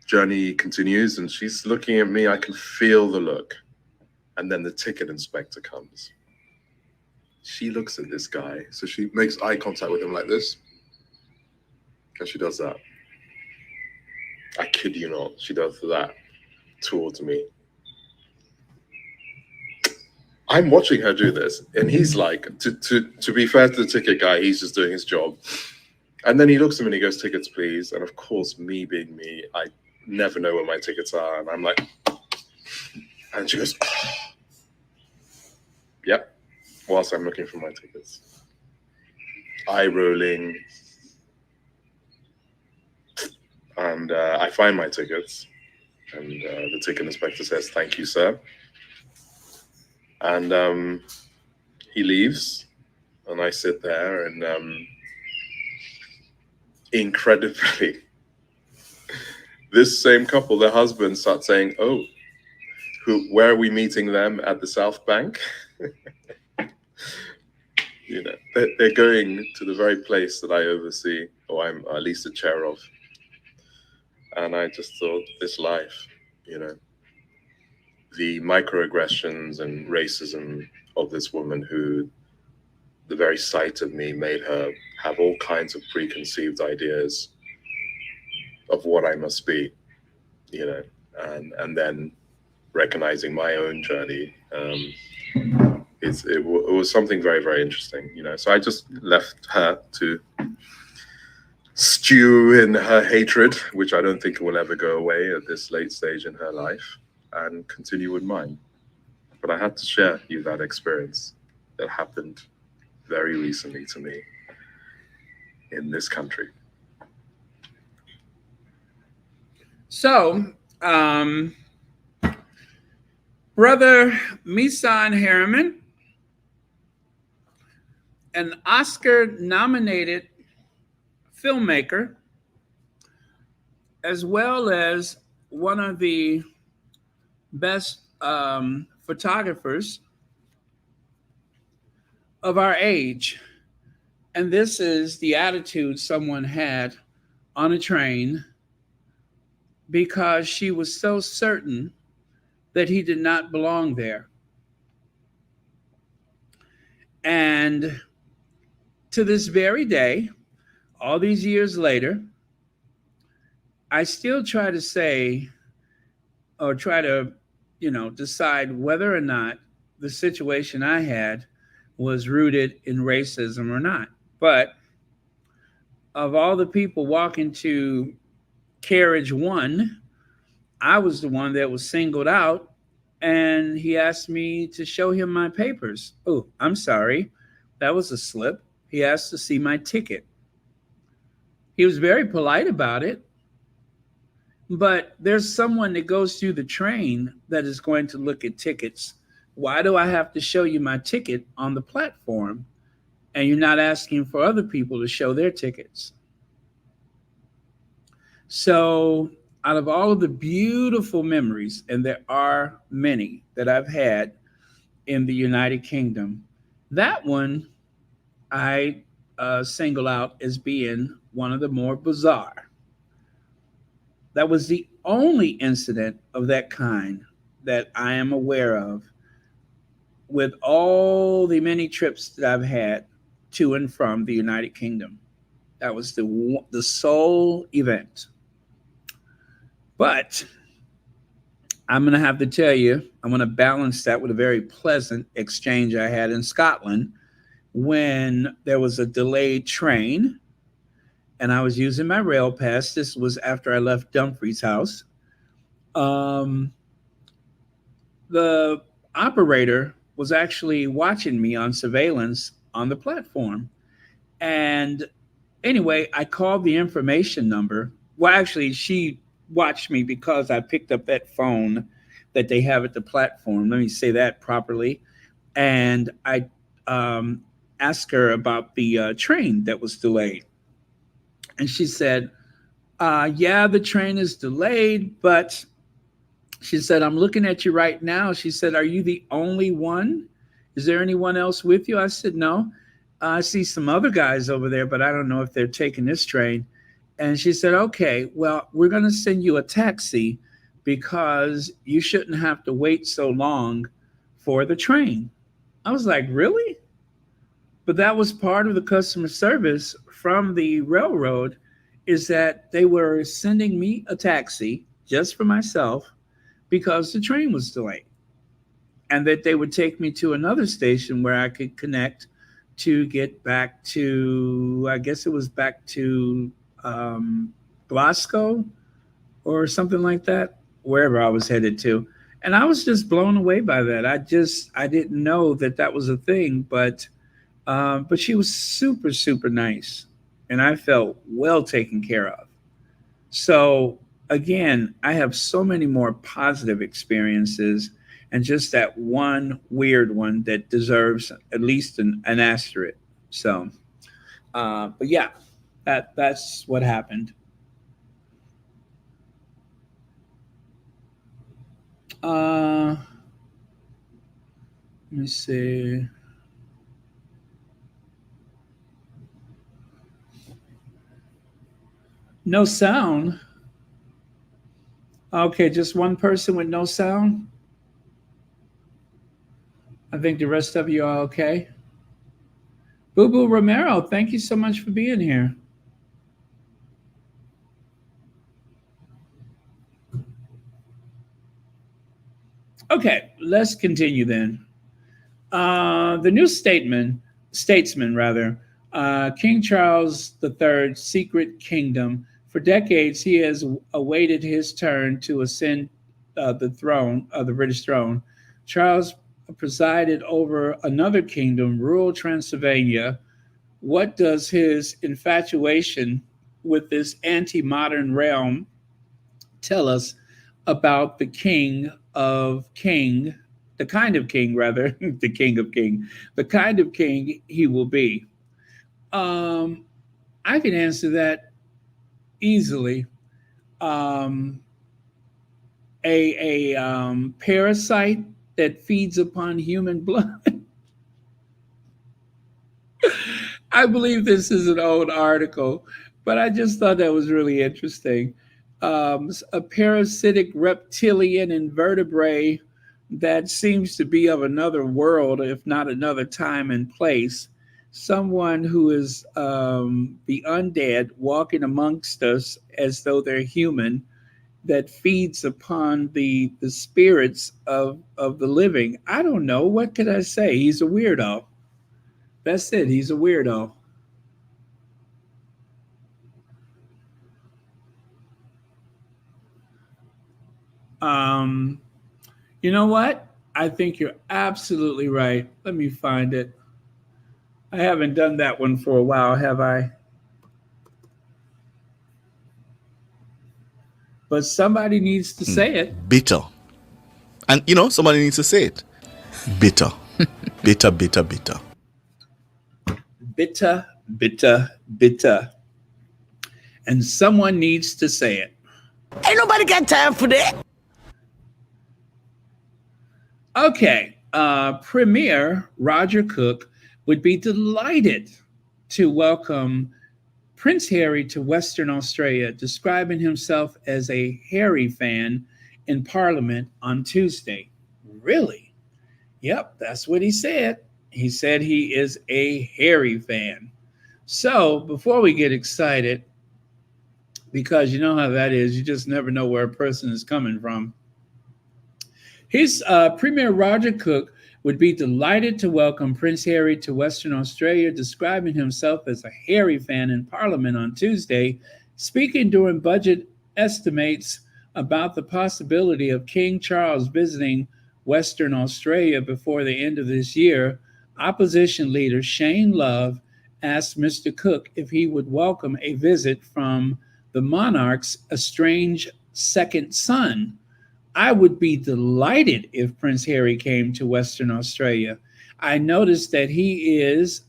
Journey continues and she's looking at me. I can feel the look. And then the ticket inspector comes. She looks at this guy. So she makes eye contact with him like this. And she does that. I kid you not. She does that towards me. I'm watching her do this. And he's like, to be fair to the ticket guy, he's just doing his job. And then he looks at me and he goes, tickets, please. And of course, me being me, I never know where my tickets are. And I'm like, and she goes, oh. Yep, whilst I'm looking for my tickets. Eye rolling. And I find my tickets. And the ticket inspector says, thank you, sir. And he leaves. And I sit there and incredibly, this same couple, their husband starts saying, oh, where are we meeting them? At the South Bank? You know, they're going to the very place that I oversee, or I'm at least a chair of. And I just thought, this life, you know, the microaggressions and racism of this woman who, the very sight of me made her have all kinds of preconceived ideas of what I must be, you know, and then recognizing my own journey. It was something very, very interesting, you know. So I just left her to stew in her hatred, which I don't think will ever go away at this late stage in her life, and continue with mine. But I had to share you that experience that happened very recently to me in this country. So, Brother Misan Harriman, an Oscar-nominated filmmaker, as well as one of the best photographers of our age. And this is the attitude someone had on a train because she was so certain that he did not belong there. And to this very day, all these years later, I still try to say or try to, decide whether or not the situation I had was rooted in racism or not. But of all the people walking to carriage one, I was the one that was singled out, and he asked me to show him my papers. Oh, I'm sorry. That was a slip. He asked to see my ticket. He was very polite about it, but there's someone that goes through the train that is going to look at tickets. Why do I have to show you my ticket on the platform and you're not asking for other people to show their tickets? So, out of all of the beautiful memories, and there are many that I've had in the United Kingdom, that one I single out as being one of the more bizarre. That was the only incident of that kind that I am aware of with all the many trips that I've had to and from the United Kingdom. That was the sole event. But I'm going to have to tell you, I'm going to balance that with a very pleasant exchange I had in Scotland when there was a delayed train and I was using my rail pass. This was after I left Dumfries House. Um, the operator was actually watching me on surveillance on the platform. And anyway, I called the information number. Well, actually, she watched me because I picked up that phone that they have at the platform. Let me say that properly. And I asked her about the train that was delayed. And she said, yeah, the train is delayed, but she said, I'm looking at you right now. She said, are you the only one? Is there anyone else with you? I said, no. I see some other guys over there, but I don't know if they're taking this train. And she said, okay, well, we're going to send you a taxi because you shouldn't have to wait so long for the train. I was like, really? But that was part of the customer service from the railroad, is that they were sending me a taxi just for myself because the train was delayed, and that they would take me to another station where I could connect to get back to, I guess it was back to Glasgow or something like that, wherever I was headed to. And I was just blown away by that. I didn't know that that was a thing, but she was super, super nice, and I felt well taken care of. So again, I have so many more positive experiences, and just that one weird one that deserves at least an asterisk. So, but yeah, that's what happened. Let me see. No sound. Okay, just one person with no sound. I think the rest of you are okay. Boo Boo Romero, thank you so much for being here. Okay, let's continue then. The new statesman rather, King Charles III's secret kingdom. For decades, he has awaited his turn to ascend the throne of the British throne. Charles presided over another kingdom, rural Transylvania. What does his infatuation with this anti-modern realm tell us about the kind of king rather, the king of king, the kind of king he will be? Um, I can answer that easily. um, a parasite that feeds upon human blood. I believe this is an old article, but I just thought that was really interesting. A parasitic reptilian invertebrate that seems to be of another world, if not another time and place. Someone who is the undead walking amongst us as though they're human, that feeds upon the spirits of the living. I don't know. What could I say? He's a weirdo. That's it. He's a weirdo. Um, you know what? I think you're absolutely right. Let me find it. I haven't done that one for a while, have I? But somebody needs to say it. Bitter. And somebody needs to say it. Bitter. Bitter, bitter, bitter. Bitter, bitter, bitter. And someone needs to say it. Ain't nobody got time for that. Okay. Premier Roger Cook would be delighted to welcome Prince Harry to Western Australia, describing himself as a Harry fan in Parliament on Tuesday. Really? Yep, that's what he said. He said he is a Harry fan. So before we get excited, because you know how that is, you just never know where a person is coming from. His Premier Roger Cook would be delighted to welcome Prince Harry to Western Australia, describing himself as a Harry fan in Parliament on Tuesday, speaking during budget estimates about the possibility of King Charles visiting Western Australia before the end of this year. Opposition leader Shane Love asked Mr. Cook if he would welcome a visit from the monarch's estranged second son. I would be delighted if Prince Harry came to Western Australia. I noticed that he's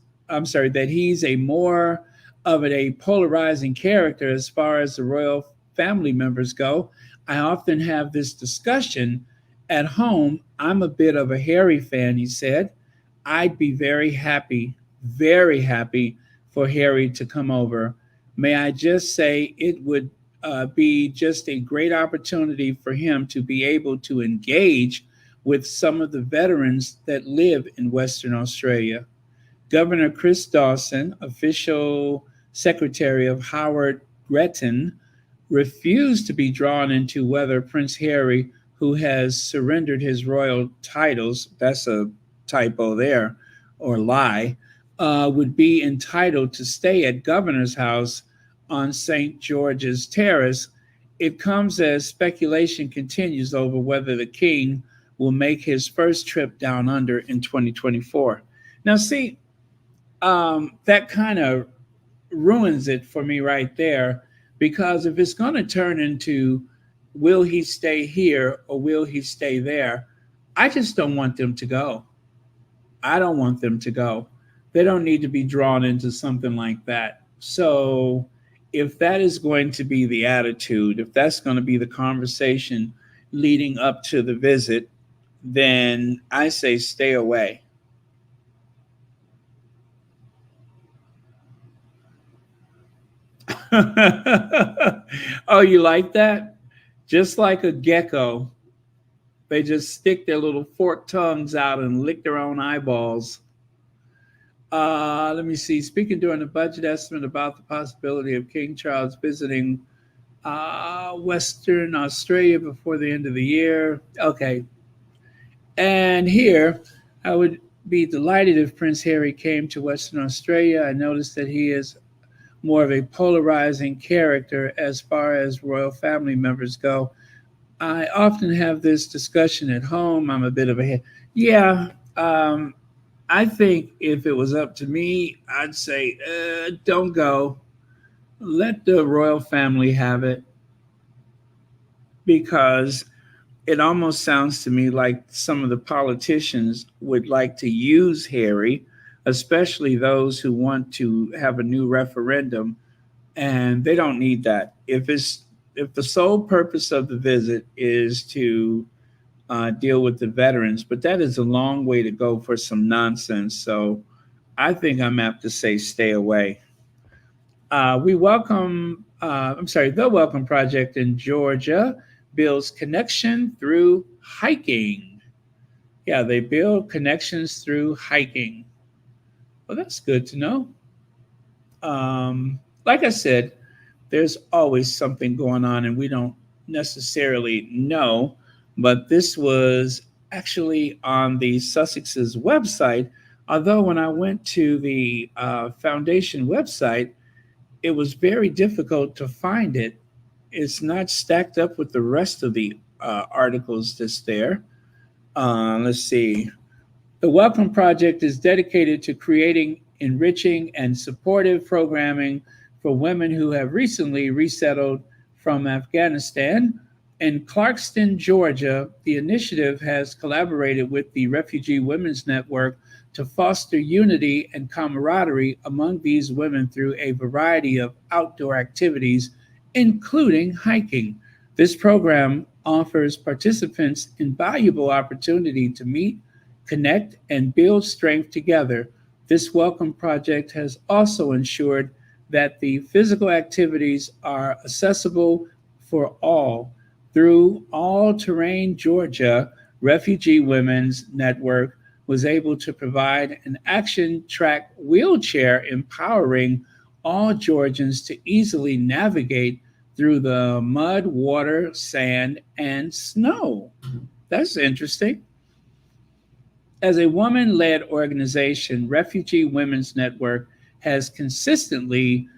a more of a polarizing character as far as the royal family members go. I often have this discussion at home. I'm a bit of a Harry fan, he said. I'd be very happy for Harry to come over. May I just say it would be just a great opportunity for him to be able to engage with some of the veterans that live in Western Australia. Governor Chris Dawson, official secretary of Howard Gretton, refused to be drawn into whether Prince Harry, who has surrendered his royal titles, that's a typo there, or lie, would be entitled to stay at Governor's House on St. George's Terrace. It comes as speculation continues over whether the king will make his first trip down under in 2024. Now, see, that kind of ruins it for me right there, because if it's going to turn into will he stay here or will he stay there, I just don't want them to go. I don't want them to go. They don't need to be drawn into something like that. So if that is going to be the attitude, if that's going to be the conversation leading up to the visit, then I say stay away. Oh, you like that? Just like a gecko, they just stick their little forked tongues out and lick their own eyeballs. Let me see. Speaking during the budget estimate about the possibility of King Charles visiting Western Australia before the end of the year. Okay. And here, I would be delighted if Prince Harry came to Western Australia. I noticed that he is more of a polarizing character as far as royal family members go. I often have this discussion at home. I'm a bit of a, I think if it was up to me, I'd say, don't go. Let the royal family have it, because it almost sounds to me like some of the politicians would like to use Harry, especially those who want to have a new referendum, and they don't need that. If it's if the sole purpose of the visit is to deal with the veterans, but that is a long way to go for some nonsense. So I think I'm apt to say stay away. We welcome, the Welcome Project in Georgia builds connection through hiking. Yeah, they build connections through hiking. Well, that's good to know. Like I said, there's always something going on, and we don't necessarily know. But this was actually on the Sussex's website. Although when I went to the foundation website, it was very difficult to find it. It's not stacked up with the rest of the articles that's there. Let's see. The Welcome Project is dedicated to creating enriching and supportive programming for women who have recently resettled from Afghanistan. In Clarkston, Georgia, the initiative has collaborated with the Refugee Women's Network to foster unity and camaraderie among these women through a variety of outdoor activities, including hiking. This program offers participants invaluable opportunity to meet, connect, and build strength together. This Welcome Project has also ensured that the physical activities are accessible for all. Through All Terrain Georgia, Refugee Women's Network was able to provide an action track wheelchair empowering all Georgians to easily navigate through the mud, water, sand, and snow. That's interesting. As a woman led organization, Refugee Women's Network has consistently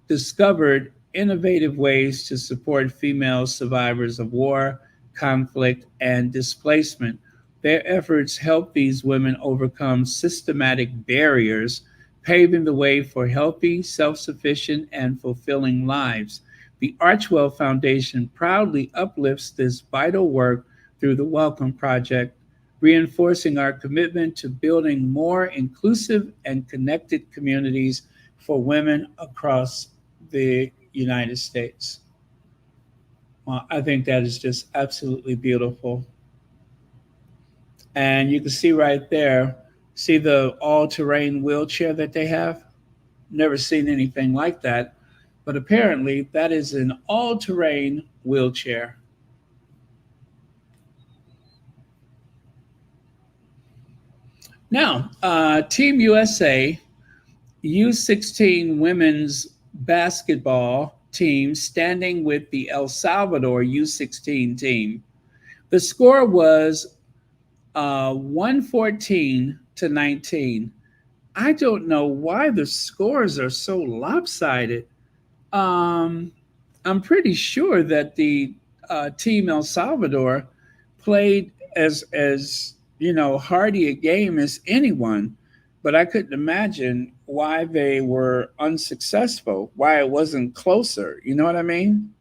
discovered innovative ways to support female survivors of war, conflict, and displacement. Their efforts help these women overcome systematic barriers, paving the way for healthy, self sufficient, and fulfilling lives. The Archwell Foundation proudly uplifts this vital work through the Welcome Project, reinforcing our commitment to building more inclusive and connected communities for women across the United States. Well, I think that is just absolutely beautiful. And you can see right there, see the all terrain wheelchair that they have? Never seen anything like that. But apparently, that is an all terrain wheelchair. Now, Team USA U16 women's basketball team standing with the El Salvador U16 team. The score was 114 to 19. I don't know why the scores are so lopsided. Um, I'm pretty sure that the team El Salvador played as hardy a game as anyone, but I couldn't imagine why they were unsuccessful, why it wasn't closer. You know what I mean?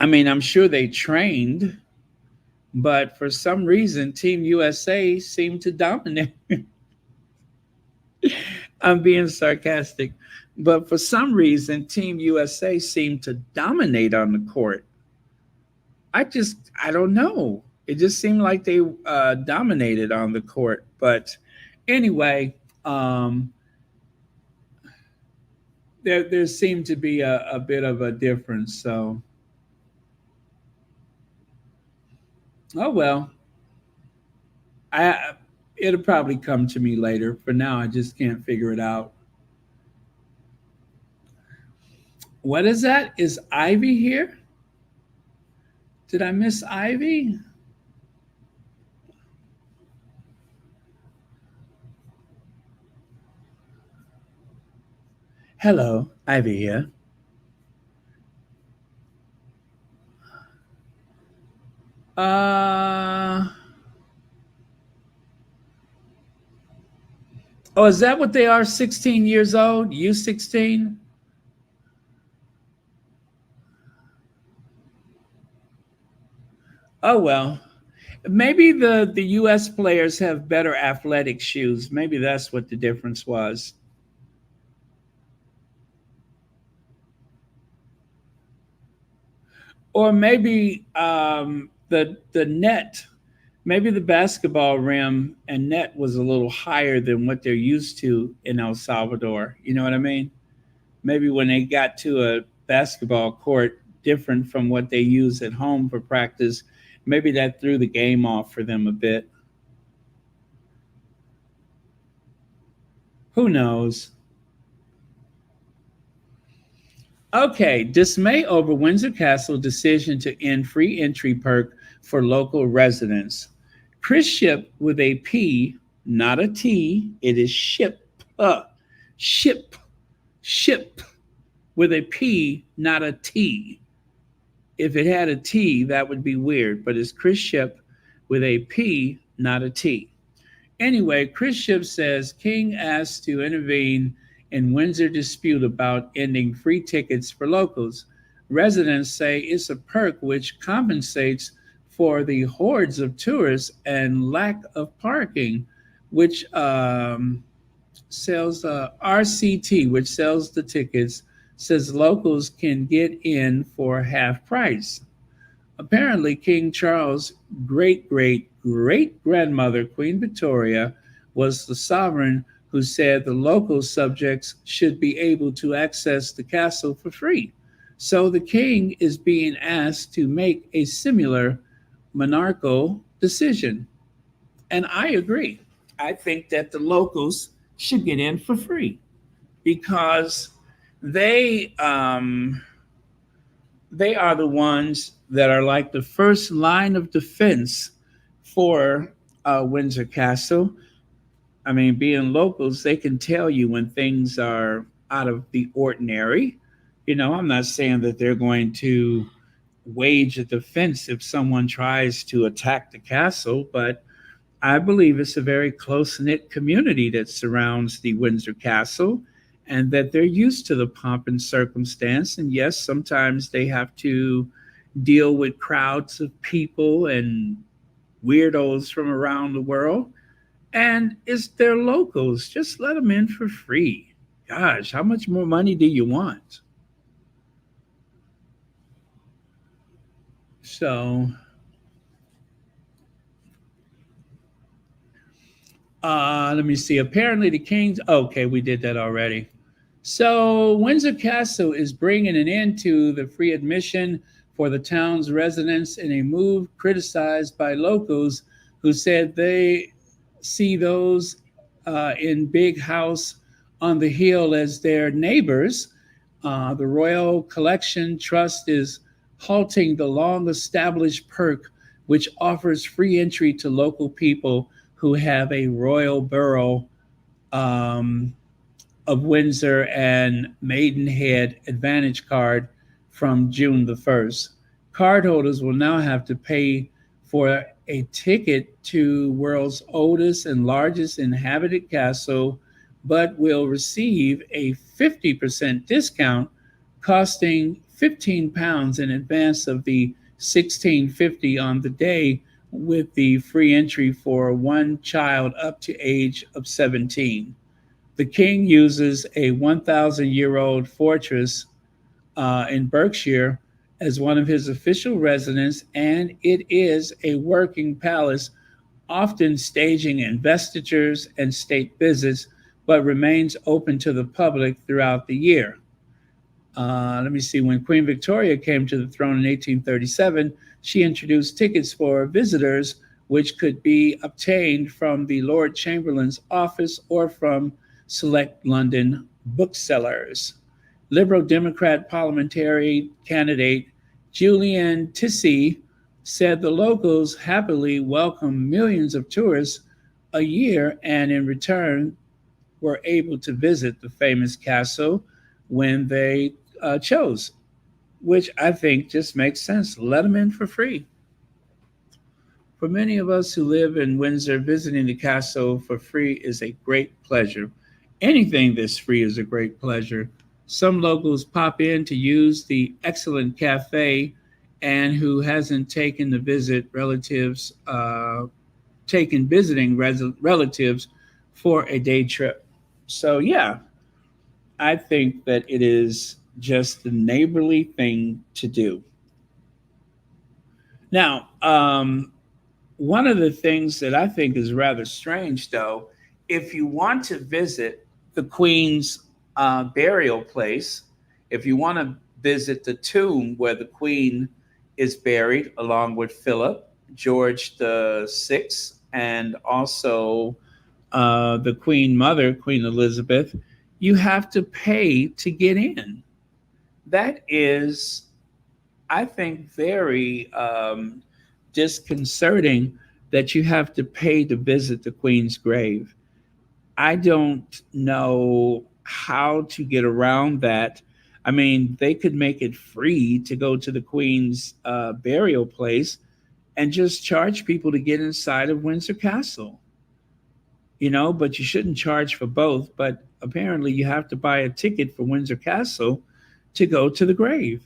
I mean, I'm sure they trained, but for some reason, Team USA seemed to dominate. I'm being sarcastic, but for some reason, Team USA seemed to dominate on the court. I don't know. It just seemed like they dominated on the court. But anyway, there seemed to be a bit of a difference. So, oh well, I it'll probably come to me later. For now, I just can't figure it out. What is that? Is Ivy here? Did I miss Ivy? Hello, Ivy here. Uh oh, is that what they are? 16 years old? You 16? Oh well. Maybe the US players have better athletic shoes. Maybe that's what the difference was. Or maybe the net, maybe the basketball rim and net was a little higher than what they're used to in El Salvador. You know what I mean? Maybe when they got to a basketball court different from what they use at home for practice, maybe that threw the game off for them a bit. Who knows? Okay, dismay over Windsor Castle decision to end free entry perk for local residents. Chris Ship with a P, not a T. It is ship. Ship. Ship with a P, not a T. If it had a T, that would be weird, but it's Chris Ship with a P, not a T. Anyway, Chris Ship says King asked to intervene in Windsor dispute about ending free tickets for locals. Residents say it's a perk which compensates for the hordes of tourists and lack of parking, which sells RCT, which sells the tickets, says locals can get in for half price. Apparently, King Charles' great great great grandmother, Queen Victoria, was the sovereign who said the local subjects should be able to access the castle for free. So the king is being asked to make a similar monarchical decision. And I agree. I think that the locals should get in for free because they they are the ones that are like the first line of defense for Windsor Castle. I mean, being locals, they can tell you when things are out of the ordinary. You know, I'm not saying that they're going to wage a defense if someone tries to attack the castle, but I believe it's a very close knit community that surrounds the Windsor Castle and that they're used to the pomp and circumstance. And yes, sometimes they have to deal with crowds of people and weirdos from around the world. And it's their locals. Just let them in for free. Gosh, how much more money do you want? So, let me see. Apparently, the Kings. Okay, we did that already. So, Windsor Castle is bringing an end to the free admission for the town's residents in a move criticized by locals who said they see those in Big House on the Hill as their neighbors. The Royal Collection Trust is halting the long established perk, which offers free entry to local people who have a Royal Borough um, of Windsor and Maidenhead Advantage card from June the 1st. Cardholders will now have to pay for a ticket to world's oldest and largest inhabited castle, but will receive a 50% discount, costing £15 in advance of the 16.50 on the day, with the free entry for one child up to age of 17. The king uses a 1,000-year-old fortress in Berkshire as one of his official residences, and it is a working palace, often staging investitures and state visits, but remains open to the public throughout the year. Let me see. When Queen Victoria came to the throne in 1837, she introduced tickets for visitors, which could be obtained from the Lord Chamberlain's office or from select London booksellers. Liberal Democrat parliamentary candidate Julian Tissey said the locals happily welcome millions of tourists a year and in return were able to visit the famous castle when they chose, which I think just makes sense. Let them in for free. For many of us who live in Windsor, visiting the castle for free is a great pleasure. Anything that's free is a great pleasure. Some locals pop in to use the excellent cafe, and who hasn't taken the visit relatives, taken visiting relatives for a day trip. So yeah, I think that it is just the neighborly thing to do. Now, one of the things that I think is rather strange, though, if you want to visit the Queen's burial place, if you want to visit the tomb where the Queen is buried, along with Philip, George the Sixth, and also the Queen Mother, Queen Elizabeth, you have to pay to get in. That is, I think, very disconcerting that you have to pay to visit the Queen's grave. I don't know how to get around that. I mean, they could make it free to go to the Queen's burial place and just charge people to get inside of Windsor Castle, but you shouldn't charge for both. But apparently, you have to buy a ticket for Windsor Castle to go to the grave.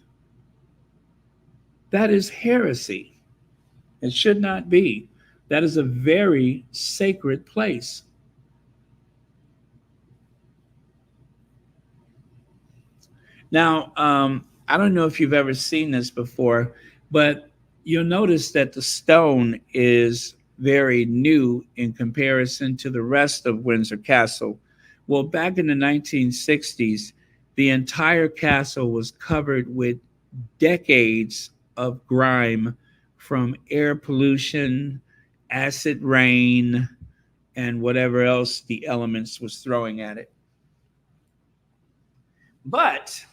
That is heresy. It should not be. That is a very sacred place. Now, I don't know if you've ever seen this before, but you'll notice that the stone is very new in comparison to the rest of Windsor Castle. Well, back in the 1960s, the entire castle was covered with decades of grime from air pollution, acid rain, and whatever else the elements was throwing at it. But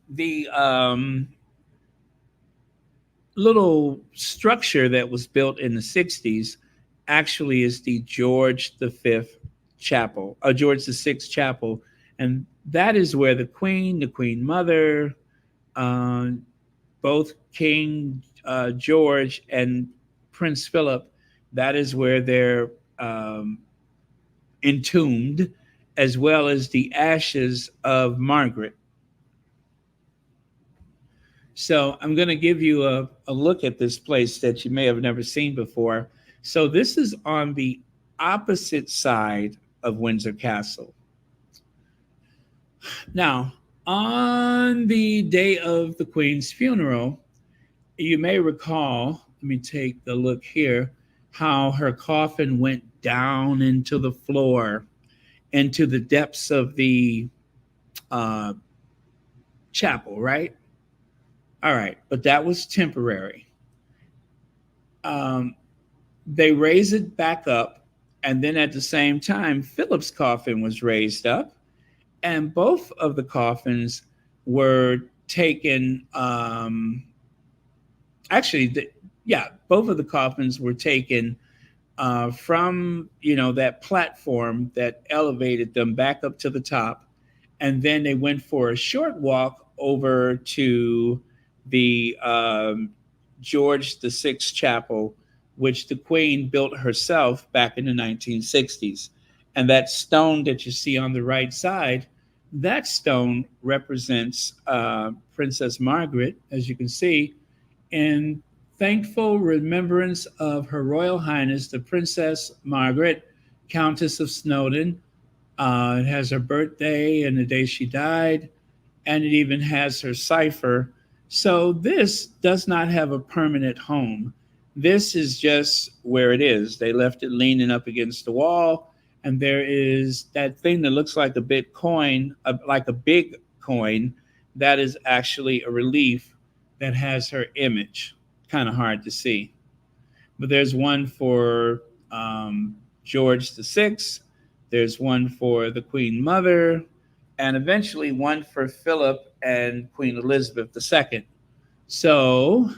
the little structure that was built in the 60s actually is the George the Fifth Chapel, George the Sixth Chapel. And that is where the Queen Mother, both King George and Prince Philip, that is where they're entombed, as well as the ashes of Margaret. So I'm going to give you a look at this place that you may have never seen before. So this is on the opposite side of Windsor Castle. Now, on the day of the Queen's funeral, you may recall, let me take a look here, how her coffin went down into the floor, into the depths of the chapel, right? All right, but that was temporary. They raised it back up, and then at the same time, Philip's coffin was raised up, and both of the coffins were taken. Both of the coffins were taken from that platform that elevated them back up to the top, and then they went for a short walk over to the George the Sixth Chapel, which the Queen built herself back in the 1960s. And that stone that you see on the right side, that stone represents Princess Margaret, as you can see, in thankful remembrance of Her Royal Highness, the Princess Margaret, Countess of Snowdon. It has her birthday and the day she died, and it even has her cipher. So this does not have a permanent home. This is just where it is. They left it leaning up against the wall, and there is that thing that looks like a Bitcoin, like a big coin, that is actually a relief that has her image. Kind of hard to see. But there's one for George the Sixth, there's one for the Queen Mother, and eventually one for Philip and Queen Elizabeth II. So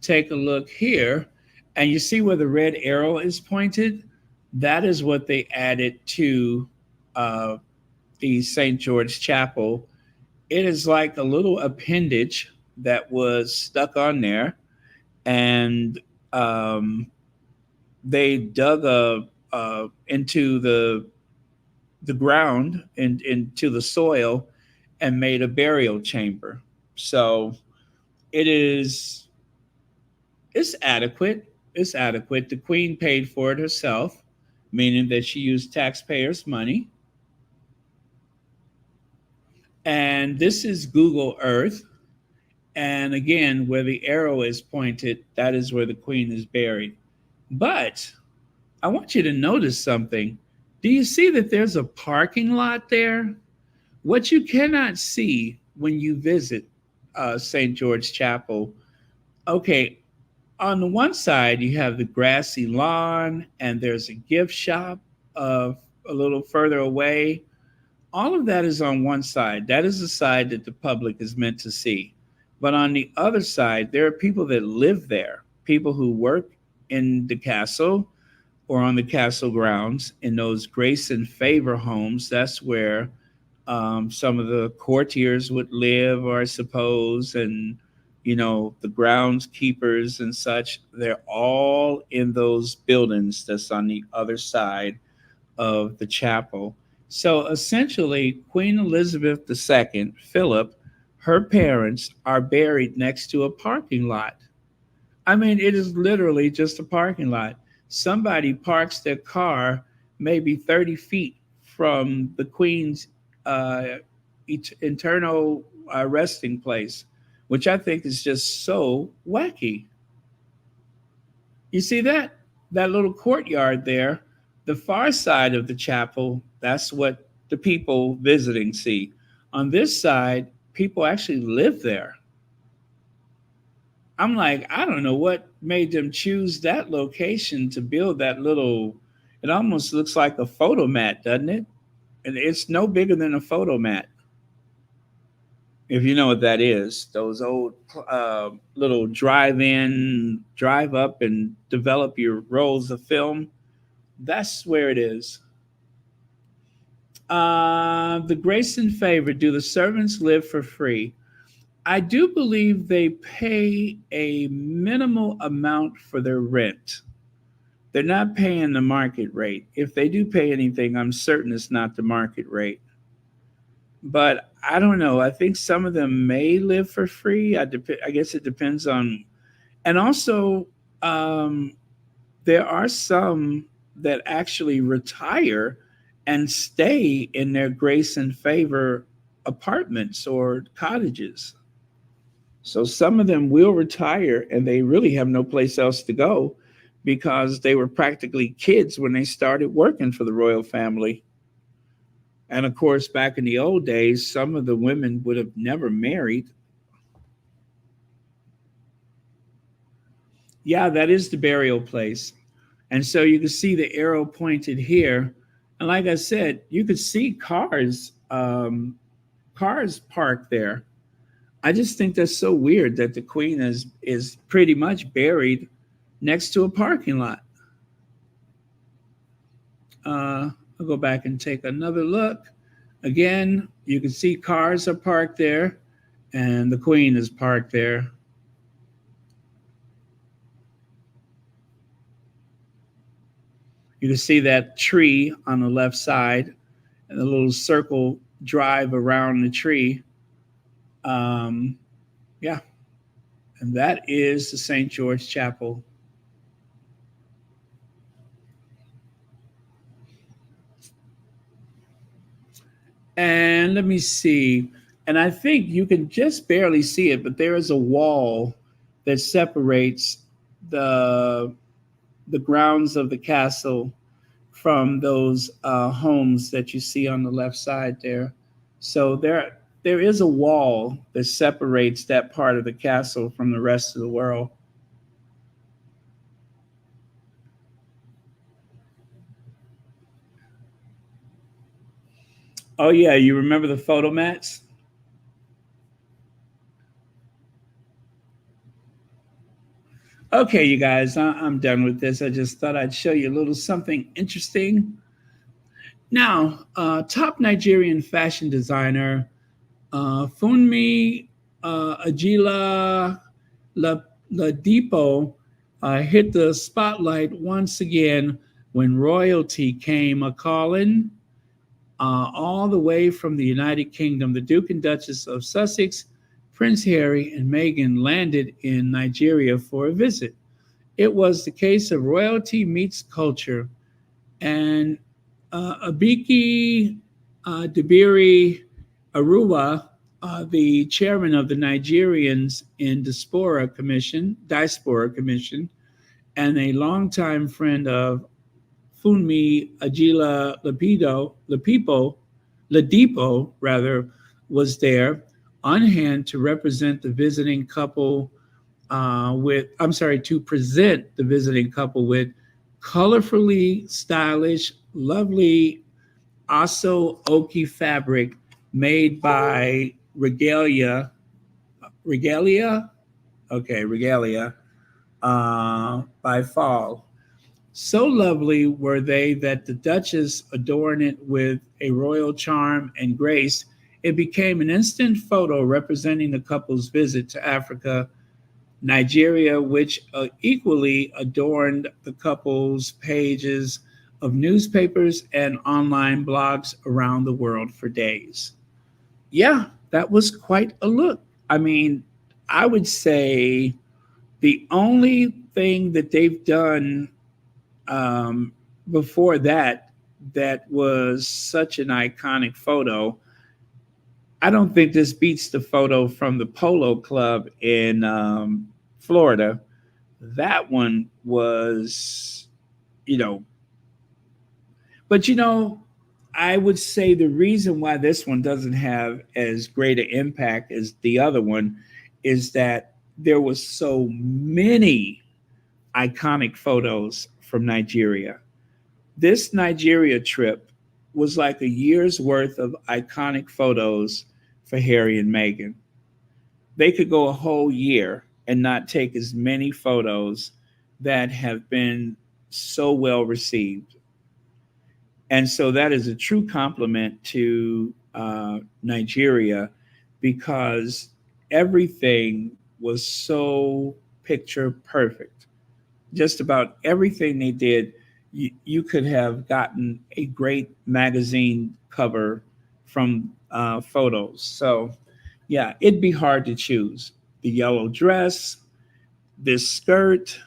take a look here, and you see where the red arrow is pointed? That is what they added to the St. George Chapel. It is like a little appendage that was stuck on there, and they dug into the ground and into the soil and made a burial chamber. So it's adequate. It's adequate. The Queen paid for it herself, meaning that she used taxpayers' money. And this is Google Earth. And again, where the arrow is pointed, that is where the queen is buried. But I want you to notice something. Do you see that there's a parking lot there? What you cannot see when you visit St. George Chapel, okay, on the one side, you have the grassy lawn, and there's a gift shop a little further away. All of that is on one side. That is the side that the public is meant to see. But on the other side, there are people that live there, people who work in the castle or on the castle grounds in those grace and favor homes. That's where some of the courtiers would live, or I suppose, and the groundskeepers and such. They're all in those buildings that's on the other side of the chapel. So essentially, Queen Elizabeth II, Philip, her parents are buried next to a parking lot. I mean, it is literally just a parking lot. Somebody parks their car maybe 30 feet from the Queen's uh, internal resting place, which I think is just so wacky. You see that? That little courtyard there, the far side of the chapel, that's what the people visiting see. On this side, people actually live there. I'm like, I don't know what made them choose that location to build that little, it almost looks like a photo mat, doesn't it? And it's no bigger than a photo mat, if you know what that is. Those old little drive in, drive up, and develop your rolls of film. That's where it is. The grace and favor. Do the servants live for free? I do believe they pay a minimal amount for their rent. They're not paying the market rate. If they do pay anything, I'm certain it's not the market rate. But I don't know. I think some of them may live for free. I guess it depends on. And also, um, there are some that actually retire and stay in their grace and favor apartments or cottages. So some of them will retire and they really have no place else to go because they were practically kids when they started working for the royal family. And of course, back in the old days, some of the women would have never married. Yeah, that is the burial place. And so you can see the arrow pointed here. And like I said, you could see cars parked there. I just think that's so weird that the queen is pretty much buried next to a parking lot. I'll go back and take another look. Again, you can see cars are parked there, and the queen is parked there. You can see that tree on the left side and the little circle drive around the tree. Yeah, and that is the St. George Chapel. And let me see. And I think you can just barely see it, but there is a wall that separates the the grounds of the castle from those homes that you see on the left side there. So there is a wall that separates that part of the castle from the rest of the world. Oh yeah, you remember the photo mats? Okay, you guys, I'm done with this. I just thought I'd show you a little something interesting. Now, top Nigerian fashion designer Funmi Ajila Ladipo hit the spotlight once again when royalty came a calling. All the way from the United Kingdom, the Duke and Duchess of Sussex, Prince Harry, and Meghan landed in Nigeria for a visit. It was the case of royalty meets culture, and Abiki Dabiri Aruwa the chairman of the Nigerians in Diaspora Commission, and a longtime friend of Funmi Ajila Ladipo rather, was there on hand to represent the visiting couple to present the visiting couple with colorfully stylish, lovely Aso Oki fabric made by Regalia, okay, Regalia, by Fall. So lovely were they that the Duchess adorned it with a royal charm and grace. It became an instant photo representing the couple's visit to Africa, Nigeria, which equally adorned the couple's pages of newspapers and online blogs around the world for days. Yeah, that was quite a look. I mean, I would say the only thing that they've done before that was such an iconic photo. I don't think this beats the photo from the Polo Club in Florida. That one was, you know, but I would say the reason why this one doesn't have as great an impact as the other one is that there was so many iconic photos from Nigeria. This Nigeria trip was like a year's worth of iconic photos for Harry and Meghan. They could go a whole year and not take as many photos that have been so well received. And so that is a true compliment to Nigeria, because everything was so picture perfect. Just about everything they did, you could have gotten a great magazine cover from photos. So, yeah, it'd be hard to choose. The yellow dress, this skirt,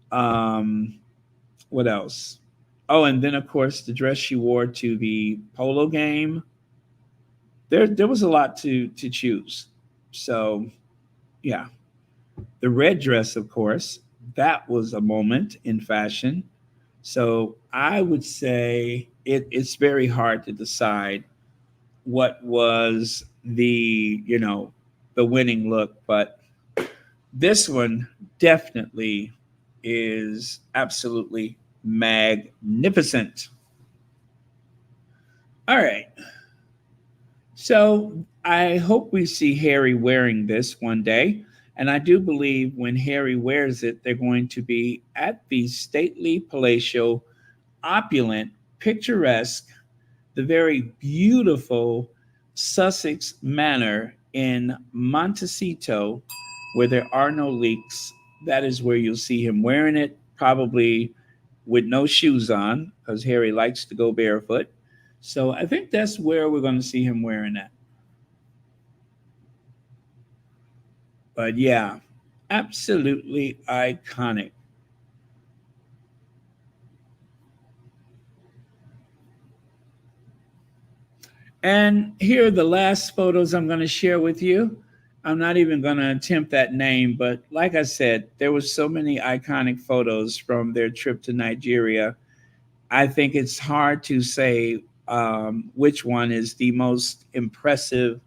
what else? Oh, and then of course the dress she wore to the polo game. There was a lot to choose. So, yeah, the red dress, of course, that was a moment in fashion. So I would say it's very hard to decide what was the winning look, but this one definitely is absolutely magnificent. All right. So I hope we see Harry wearing this one day. And I do believe when Harry wears it, they're going to be at the stately, palatial, opulent, picturesque, the very beautiful Sussex Manor in Montecito, where there are no leaks. That is where you'll see him wearing it, probably with no shoes on, because Harry likes to go barefoot. So I think that's where we're going to see him wearing that. But yeah, absolutely iconic. And here are the last photos I'm going to share with you. I'm not even going to attempt that name, but like I said, there were so many iconic photos from their trip to Nigeria. I think it's hard to say which one is the most impressive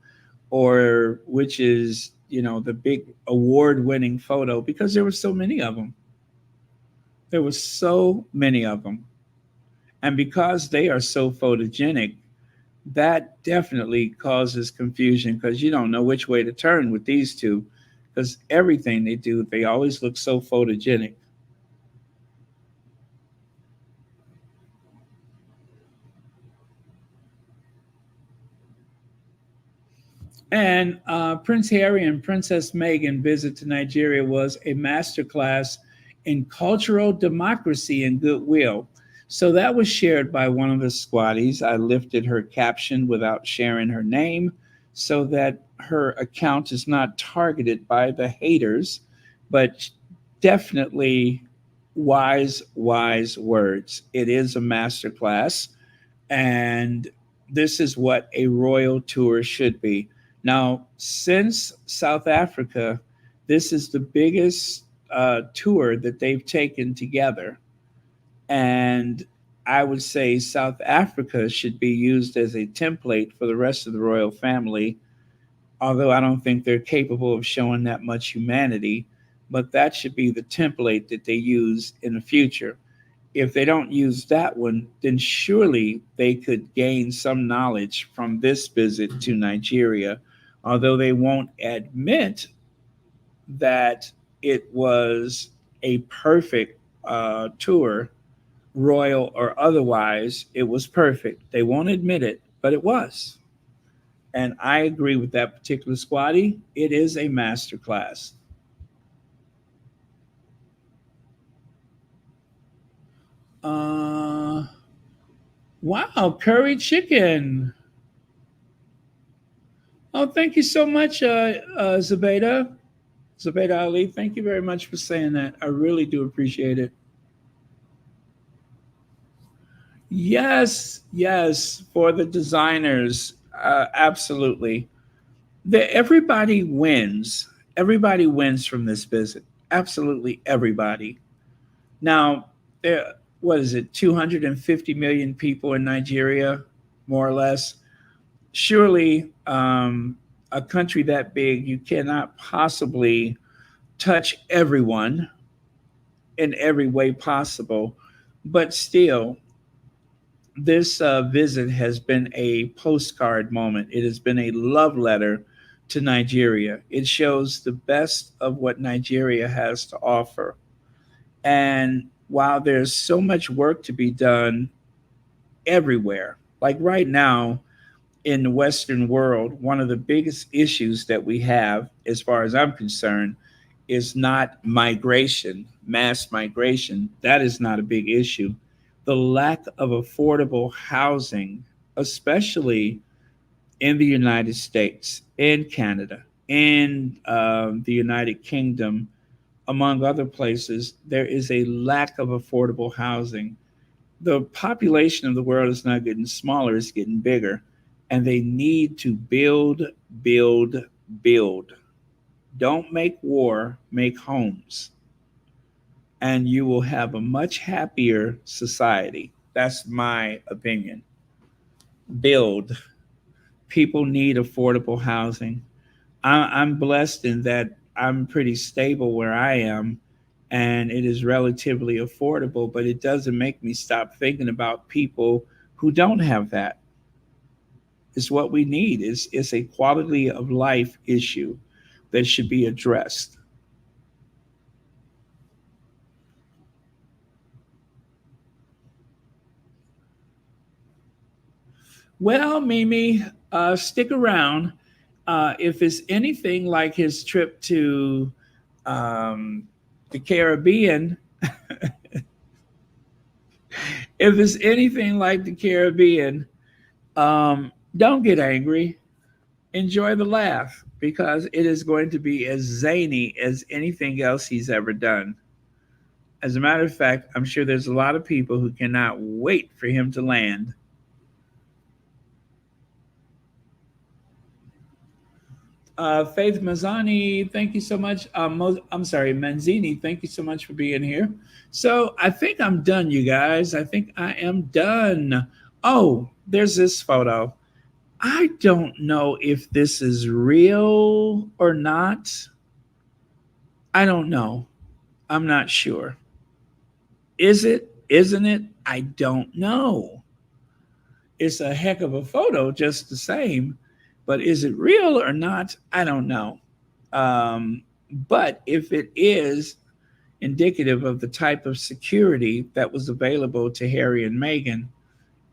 or which is, the big award-winning photo, because there were so many of them. There were so many of them. And because they are so photogenic, that definitely causes confusion, because you don't know which way to turn with these two, because everything they do, they always look so photogenic. And Prince Harry and Princess Meghan visit to Nigeria was a masterclass in cultural democracy and goodwill. So that was shared by one of the squatties. I lifted her caption without sharing her name so that her account is not targeted by the haters, but definitely wise words. It is a masterclass, and this is what a royal tour should be. Now, since South Africa, this is the biggest tour that they've taken together. And I would say South Africa should be used as a template for the rest of the royal family, although I don't think they're capable of showing that much humanity. But that should be the template that they use in the future. If they don't use that one, then surely they could gain some knowledge from this visit to Nigeria, although they won't admit that it was a perfect tour, royal or otherwise. It was perfect. They won't admit it, but it was. And I agree with that particular squatty. It is a masterclass. Uh, wow, curry chicken. Oh, thank you so much, Zabeda. Zabeda Ali, thank you very much for saying that. I really do appreciate it. Yes, yes, for the designers, absolutely. Everybody wins. Everybody wins from this visit. Absolutely everybody. Now, there, what is it? 250 million people in Nigeria, more or less. Surely, a country that big, you cannot possibly touch everyone in every way possible. But still, this visit has been a postcard moment. It has been a love letter to Nigeria. It shows the best of what Nigeria has to offer. And while there's so much work to be done everywhere, like right now in the Western world, one of the biggest issues that we have, as far as I'm concerned, is not migration, mass migration. That is not a big issue. The lack of affordable housing, especially in the United States, in Canada, in the United Kingdom, among other places, there is a lack of affordable housing. The population of the world is not getting smaller, it's getting bigger. And they need to build, build, build. Don't make war, make homes. And you will have a much happier society. That's my opinion. Build. People need affordable housing. I'm blessed in that I'm pretty stable where I am and it is relatively affordable, but it doesn't make me stop thinking about people who don't have that. It's what we need. It's a quality of life issue that should be addressed. Well, Mimi, stick around. If it's anything like his trip to the Caribbean, if it's anything like the Caribbean, don't get angry. Enjoy the laugh because it is going to be as zany as anything else he's ever done. As a matter of fact, I'm sure there's a lot of people who cannot wait for him to land. Faith Mazzani, thank you so much. I'm sorry, Manzini, thank you so much for being here. So I think I'm done, you guys. I think I am done. Oh, there's this photo. I don't know if this is real or not. I don't know. I'm not sure. Is it? Isn't it? I don't know. It's a heck of a photo, just the same. But is it real or not? I don't know. But if it is indicative of the type of security that was available to Harry and Meghan,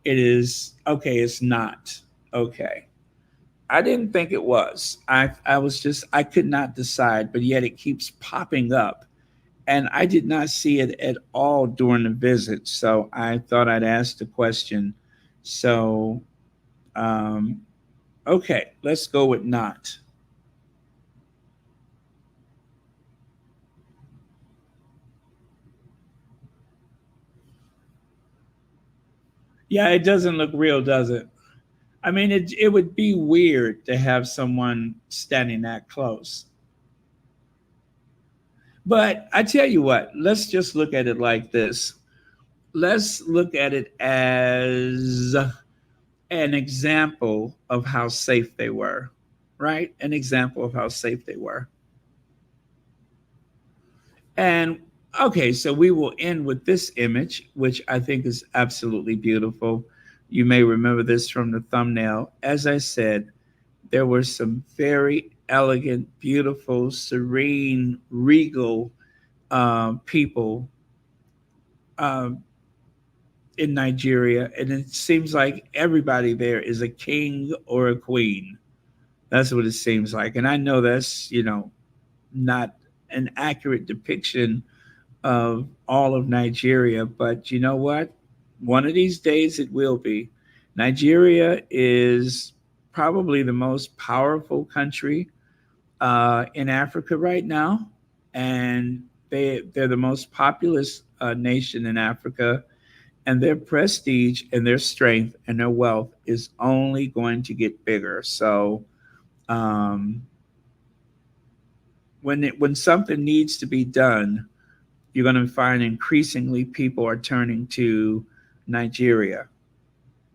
it is okay. It's not okay. I didn't think it was. I was just, I could not decide, but yet it keeps popping up. And I did not see it at all during the visit. So I thought I'd ask the question. So, um, okay, let's go with not. Yeah, it doesn't look real, does it? I mean, it would be weird to have someone standing that close. But I tell you what, let's just look at it like this. Let's look at it as an example of how safe they were, right? An example of how safe they were. And okay, so we will end with this image, which I think is absolutely beautiful. You may remember this from the thumbnail. As I said, there were some very elegant, beautiful, serene, regal people um, in Nigeria. And it seems like everybody there is a king or a queen. That's what it seems like. And I know that's, not an accurate depiction of all of Nigeria, but you know what? One of these days it will be. Nigeria is probably the most powerful country in Africa right now, and they're the most populous nation in Africa, and their prestige and their strength and their wealth is only going to get bigger. So when something needs to be done, you're going to find increasingly people are turning to Nigeria.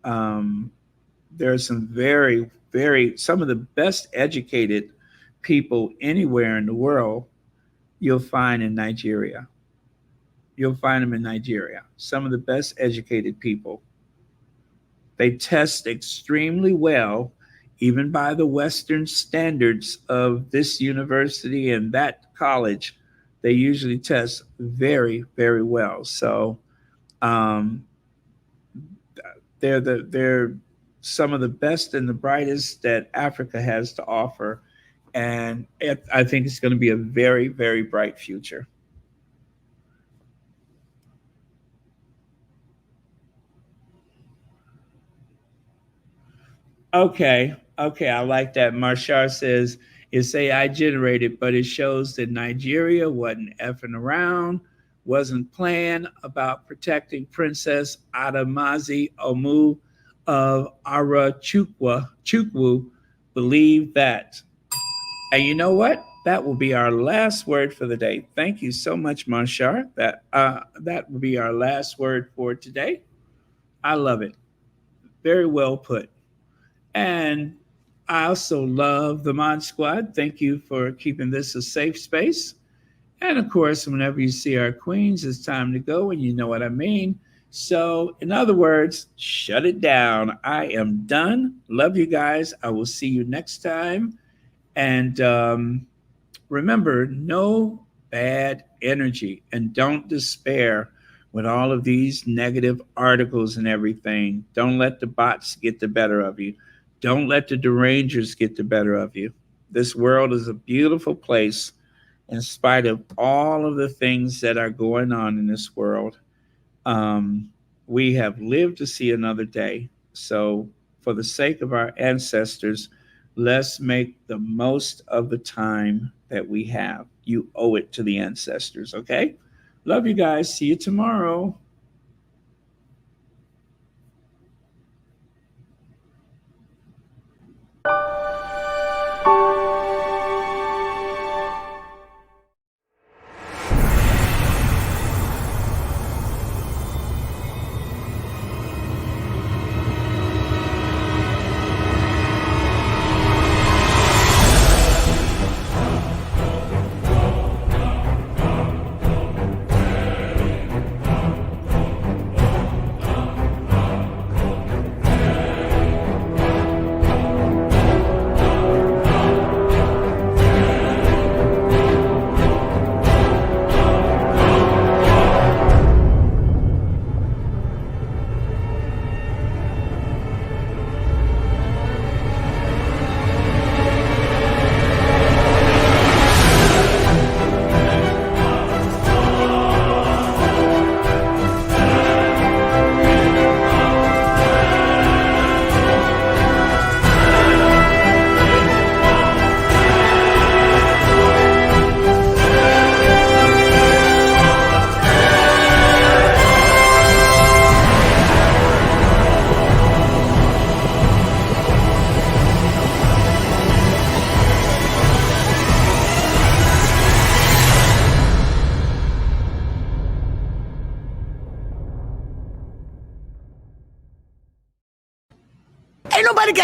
There are some some of the best educated people anywhere in the world you'll find in Nigeria. You'll find them in Nigeria. Some of the best educated people. They test extremely well, even by the Western standards of this university and that college. They usually test very, very well. So they're some of the best and the brightest that Africa has to offer. And I think it's going to be a very, very bright future. Okay, I like that. Marshar says it's AI generated, but it shows that Nigeria wasn't effing around, wasn't playing about protecting Princess Adamazi Omu of Chukwu. Believe that. And you know what? That will be our last word for the day. Thank you so much, Marshar. That will be our last word for today. I love it. Very well put. And I also love the Mod Squad. Thank you for keeping this a safe space. And of course, whenever you see our queens, it's time to go, and you know what I mean. So, in other words, shut it down. I am done. Love you guys. I will see you next time. And remember, no bad energy, and don't despair with all of these negative articles and everything. Don't let the bots get the better of you. Don't let the derangers get the better of you. This world is a beautiful place in spite of all of the things that are going on in this world. We have lived to see another day. So for the sake of our ancestors, let's make the most of the time that we have. You owe it to the ancestors, okay? Love you guys. See you tomorrow.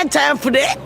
got time for that.